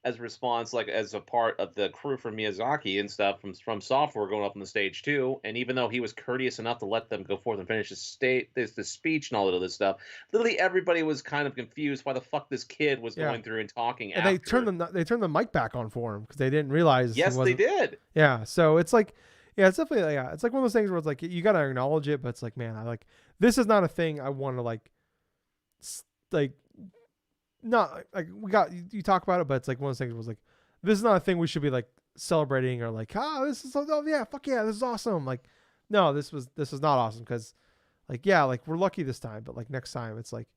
as a response, like as a part of the crew from Miyazaki and stuff from software going up on the stage too. And even though he was courteous enough to let them go forth and finish the speech and all of this stuff, literally everybody was kind of confused why the fuck this kid was yeah. going through and talking And after. they turned the mic back on for him because they didn't realize he Yes, they wasn't. did. Yeah, so it's like, yeah, it's definitely yeah, it's like one of those things where it's like you gotta acknowledge it, but it's like, man, I like this is not a thing I want to like not like we got you talk about it, but it's like one of those things was like this is not a thing we should be like celebrating or like this is oh yeah fuck yeah this is awesome like no this is not awesome because like yeah like we're lucky this time but like next time it's like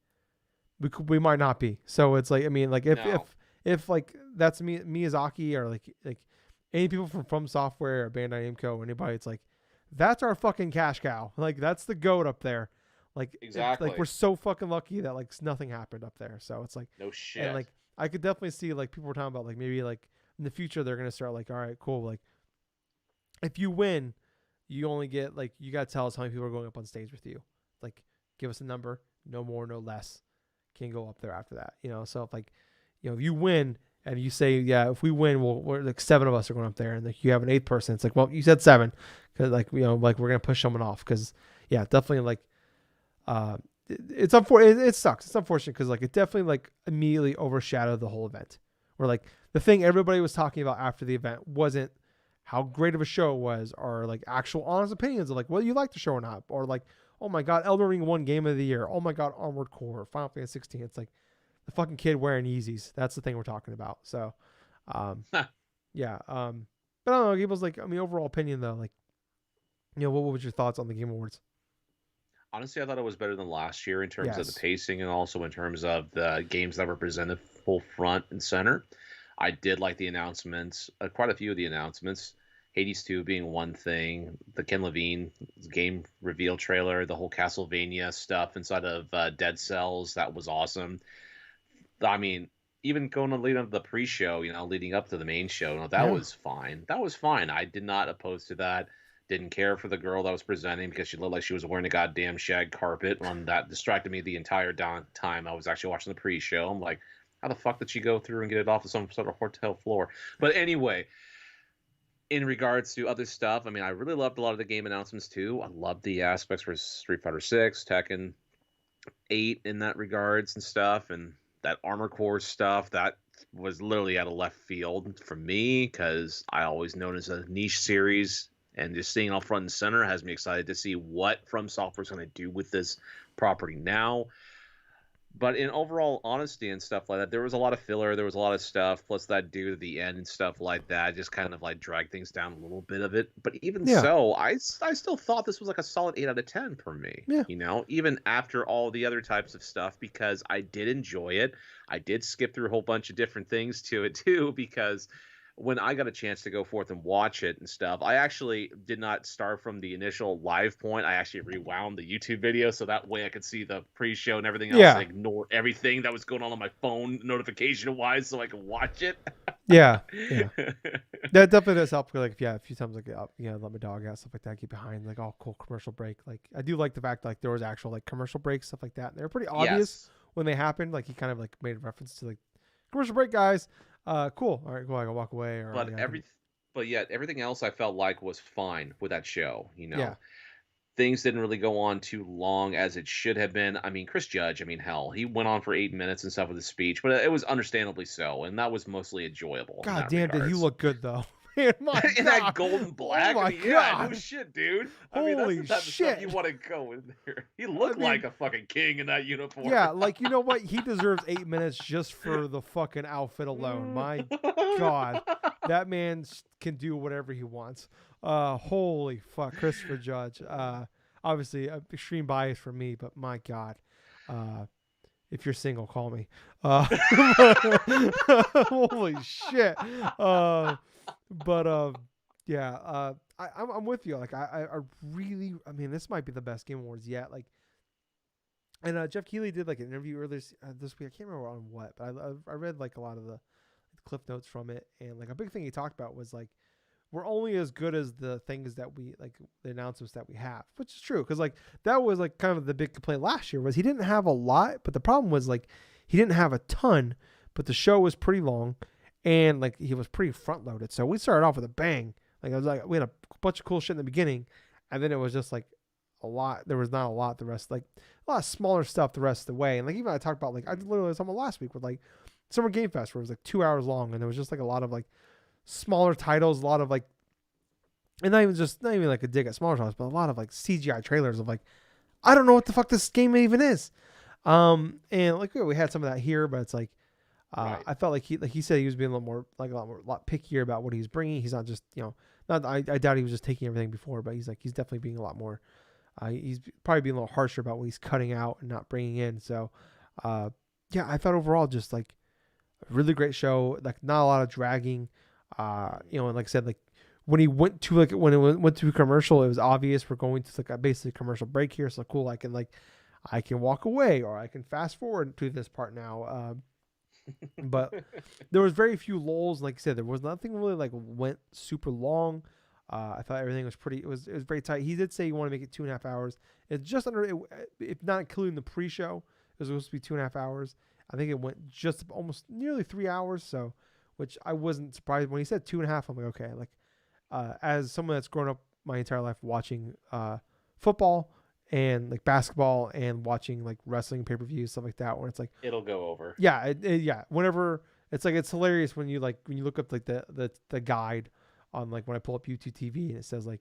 we might not be so it's like I mean like No. if like that's Miyazaki or like any people from software or Bandai Namco or anybody it's like that's our fucking cash cow like that's the goat up there like we're Exactly. so fucking lucky that like nothing happened up there so it's like No and shit. like I could definitely see like people were talking about like maybe like in the future they're gonna start like all right cool like if you win you only get like you gotta tell us how many people are going up on stage with you like give us a number no more no less can't go up there after that so if like if you win and you say yeah if we win we're like seven of us are going up there and like you have an eighth person it's like well you said seven because like like we're gonna push someone off because yeah definitely like uh it's unfortunate it sucks it's unfortunate because like it definitely like immediately overshadowed the whole event where like the thing everybody was talking about after the event wasn't how great of a show it was or like actual honest opinions of like whether you like the show or not or like oh my god Elden Ring won game of the year oh my god Armored Core Final Fantasy 16 it's like the fucking kid wearing Yeezys that's the thing we're talking about so um yeah but I don't know people's like I mean overall opinion though like what was your thoughts on the Game Awards. Honestly, I thought it was better than last year in terms of the Yes. pacing and also in terms of the games that were presented full front and center. I did like the announcements, quite a few of the announcements. Hades 2 being one thing, the Ken Levine game reveal trailer, the whole Castlevania stuff inside of Dead Cells, that was awesome. I mean, even going to lead up the pre-show, leading up to the main show, that Yeah. was fine. That was fine. I did not oppose to that. Didn't care for the girl that was presenting because she looked like she was wearing a goddamn shag carpet. That distracted me the entire time I was actually watching the pre-show. I'm like, how the fuck did she go through and get it off of some sort of hotel floor? But anyway, in regards to other stuff, I mean, I really loved a lot of the game announcements too. I loved the aspects for Street Fighter 6, Tekken 8 in that regards and stuff, and that Armor Core stuff that was literally out of left field for me because I always known as a niche series, and just seeing all front and center has me excited to see what From Software's going to do with this property now. But in overall honesty and stuff like that, there was a lot of filler. There was a lot of stuff. Plus that dude at the end and stuff like that just kind of like dragged things down a little bit of it. But even so, I still thought this was like a solid 8 out of 10 for me. Yeah. You know, even after all the other types of stuff, because I did enjoy it. I did skip through a whole bunch of different things to it too, because when I got a chance to go forth and watch it and stuff, I actually did not start from the initial live point. I actually rewound the YouTube video so that way I could see the pre-show and everything else and ignore everything that was going on my phone notification-wise so I could watch it. Yeah. That definitely does help. Like, a few times, like, let my dog out, stuff like that, get behind, like, oh, cool, commercial break. Like, I do like the fact, like, there was actual, like, commercial breaks, stuff like that. And they were pretty obvious when they happened. Like, he kind of, like, made a reference to, like, commercial break, guys. Cool. All right, cool. I can walk away. Or but yet everything else I felt like was fine with that show. You know, things didn't really go on too long as it should have been. I mean, Chris Judge. I mean, hell, he went on for 8 minutes and stuff with his speech, but it was understandably so, and that was mostly enjoyable. God damn, did he look good though? Man, in that golden black. Oh my God. God. No shit, dude. Holy I mean, that's the type of shit. stuff you want to go in there. He looked like a fucking king in that uniform. Yeah, like, you know what? He deserves 8 minutes just for the fucking outfit alone. My God, that man can do whatever he wants. Holy fuck, Christopher Judge. Obviously, extreme bias for me, but my God. If you're single, call me. Holy shit. I'm with you. Like, I really, I mean, this might be the best Game Awards yet. Like, and Jeff Keighley did like an interview earlier this week. I can't remember on what, but I read like a lot of the cliff notes from it, and like a big thing he talked about was like, we're only as good as the things that we like, the announcements that we have, which is true. Cause like that was like kind of the big complaint last year was he didn't have a lot, but the problem was like, he didn't have a ton, but the show was pretty long and like he was pretty front loaded. So we started off with a bang. Like I was like, we had a bunch of cool shit in the beginning and then it was just like a lot. There was not a lot the rest, like a lot of smaller stuff the rest of the way. And like, even I talked about, like, I literally was talking last week with like Summer Game Fest where it was like 2 hours long and there was just like a lot of like smaller titles, a lot of like, and not even like a dig at smaller titles, but a lot of like CGI trailers of like, I don't know what the fuck this game even is. And like we had some of that here, but it's like, right. I felt like he said he was being a lot pickier about what he's bringing. He's not just, I doubt he was just taking everything before, but he's definitely being a lot more, he's probably being a little harsher about what he's cutting out and not bringing in. So, I thought overall just like a really great show, like not a lot of dragging, and like I said, like when he went to went to a commercial, it was obvious we're going to like a basically commercial break here. So cool. I can walk away or I can fast forward to this part now. But there was very few lulls. Like I said, there was nothing really like went super long. I thought everything was pretty. It was very tight. He did say he wanted to make it 2.5 hours. It's just under, if not including the pre-show, it was supposed to be 2.5 hours. I think it went just almost nearly 3 hours. So, which I wasn't surprised when he said 2.5. I'm like, okay, like as someone that's grown up my entire life watching football and like basketball and watching like wrestling pay-per-views, stuff like that, when it's like it'll go over. Yeah, whenever it's like, it's hilarious when you look up like the guide on like when I pull up YouTube TV and it says like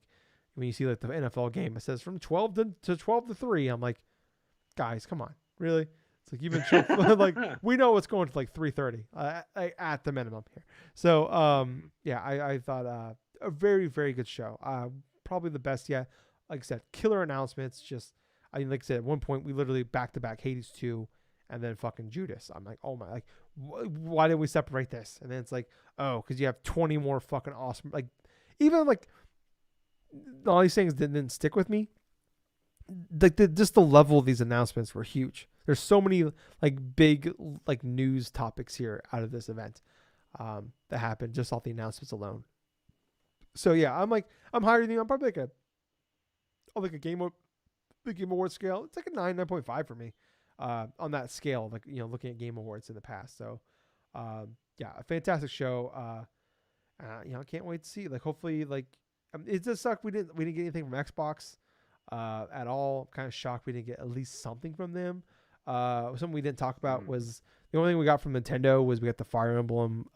when you see like the NFL game, it says from 12 to 3. I'm like, guys, come on, really? It's like you've been like we know what's going to like 3:30 at the minimum here. So I thought a very, very good show. Probably the best yet. Like I said, killer announcements. Just, I mean, like I said, at one point we literally back-to-back Hades 2 and then fucking Judas. I'm like, oh my, like, why did we separate this? And then it's like, oh, because you have 20 more fucking awesome, like, even like all these things didn't stick with me. Like just the level of these announcements were huge. There's so many like big like news topics here out of this event that happened just off the announcements alone. So yeah, I'm higher than you. I'm probably like a the Game Awards scale. It's like a 9.5 for me, on that scale. Like looking at Game Awards in the past. So, yeah, a fantastic show. I can't wait to see. Like, hopefully, like, it does suck we didn't get anything from Xbox, at all. I'm kind of shocked we didn't get at least something from them. Something we didn't talk about was the only thing we got from Nintendo was we got the Fire Emblem,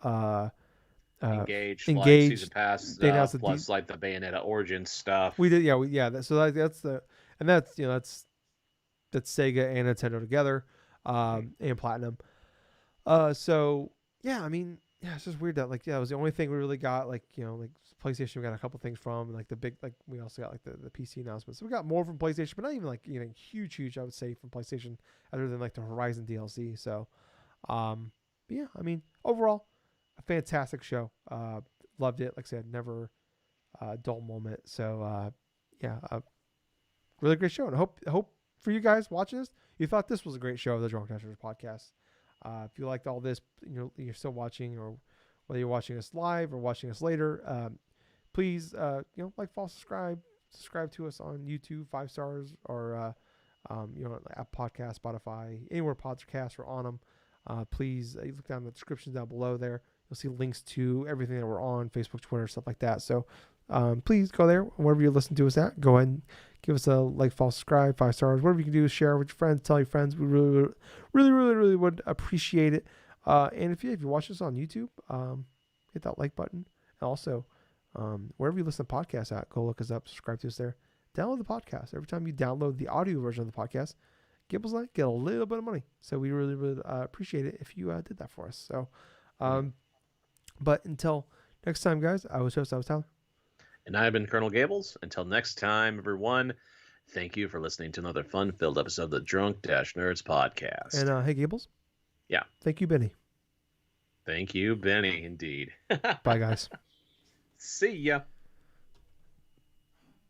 Engaged, like season engaged. pass, They announced plus like the Bayonetta Origin stuff. we did, yeah, so that's the, and that's Sega and Nintendo together, and Platinum. So yeah, I mean, yeah, it's just weird that like, yeah, it was the only thing we really got. Like, like PlayStation, we got a couple things from, and like the big, like we also got like the PC announcements. So we got more from PlayStation, but not even like huge, I would say, from PlayStation, other than like the Horizon DLC. So, but yeah, I mean, overall, a fantastic show. Loved it. Like I said, never a dull moment. So, yeah, really great show, and I hope for you guys watching this, you thought this was a great show of the Drunk Nerds podcast. If you liked all this, you're still watching, or whether you're watching us live or watching us later, please, like, follow, subscribe to us on YouTube, 5 stars, or app podcast, Spotify, anywhere podcasts are on them. Please, you look down in the description down below there. You'll see links to everything that we're on, Facebook, Twitter, stuff like that. So, please go there wherever you listen to us at. Go ahead and give us a like, follow, subscribe, 5 stars. Whatever you can do is share with your friends, tell your friends. We really would appreciate it. And if you're watching us on YouTube, hit that like button. And also, wherever you listen to podcasts at, go look us up, subscribe to us there. Download the podcast. Every time you download the audio version of the podcast, give us get a little bit of money. So we really appreciate it if you did that for us. So, but until next time, guys, I was Tyler. And I've been Colonel Gables. Until next time, everyone, thank you for listening to another fun-filled episode of the Drunk-Nerds podcast. And hey, Gables. Yeah. Thank you, Benny. Thank you, Benny, indeed. Bye, guys. See ya.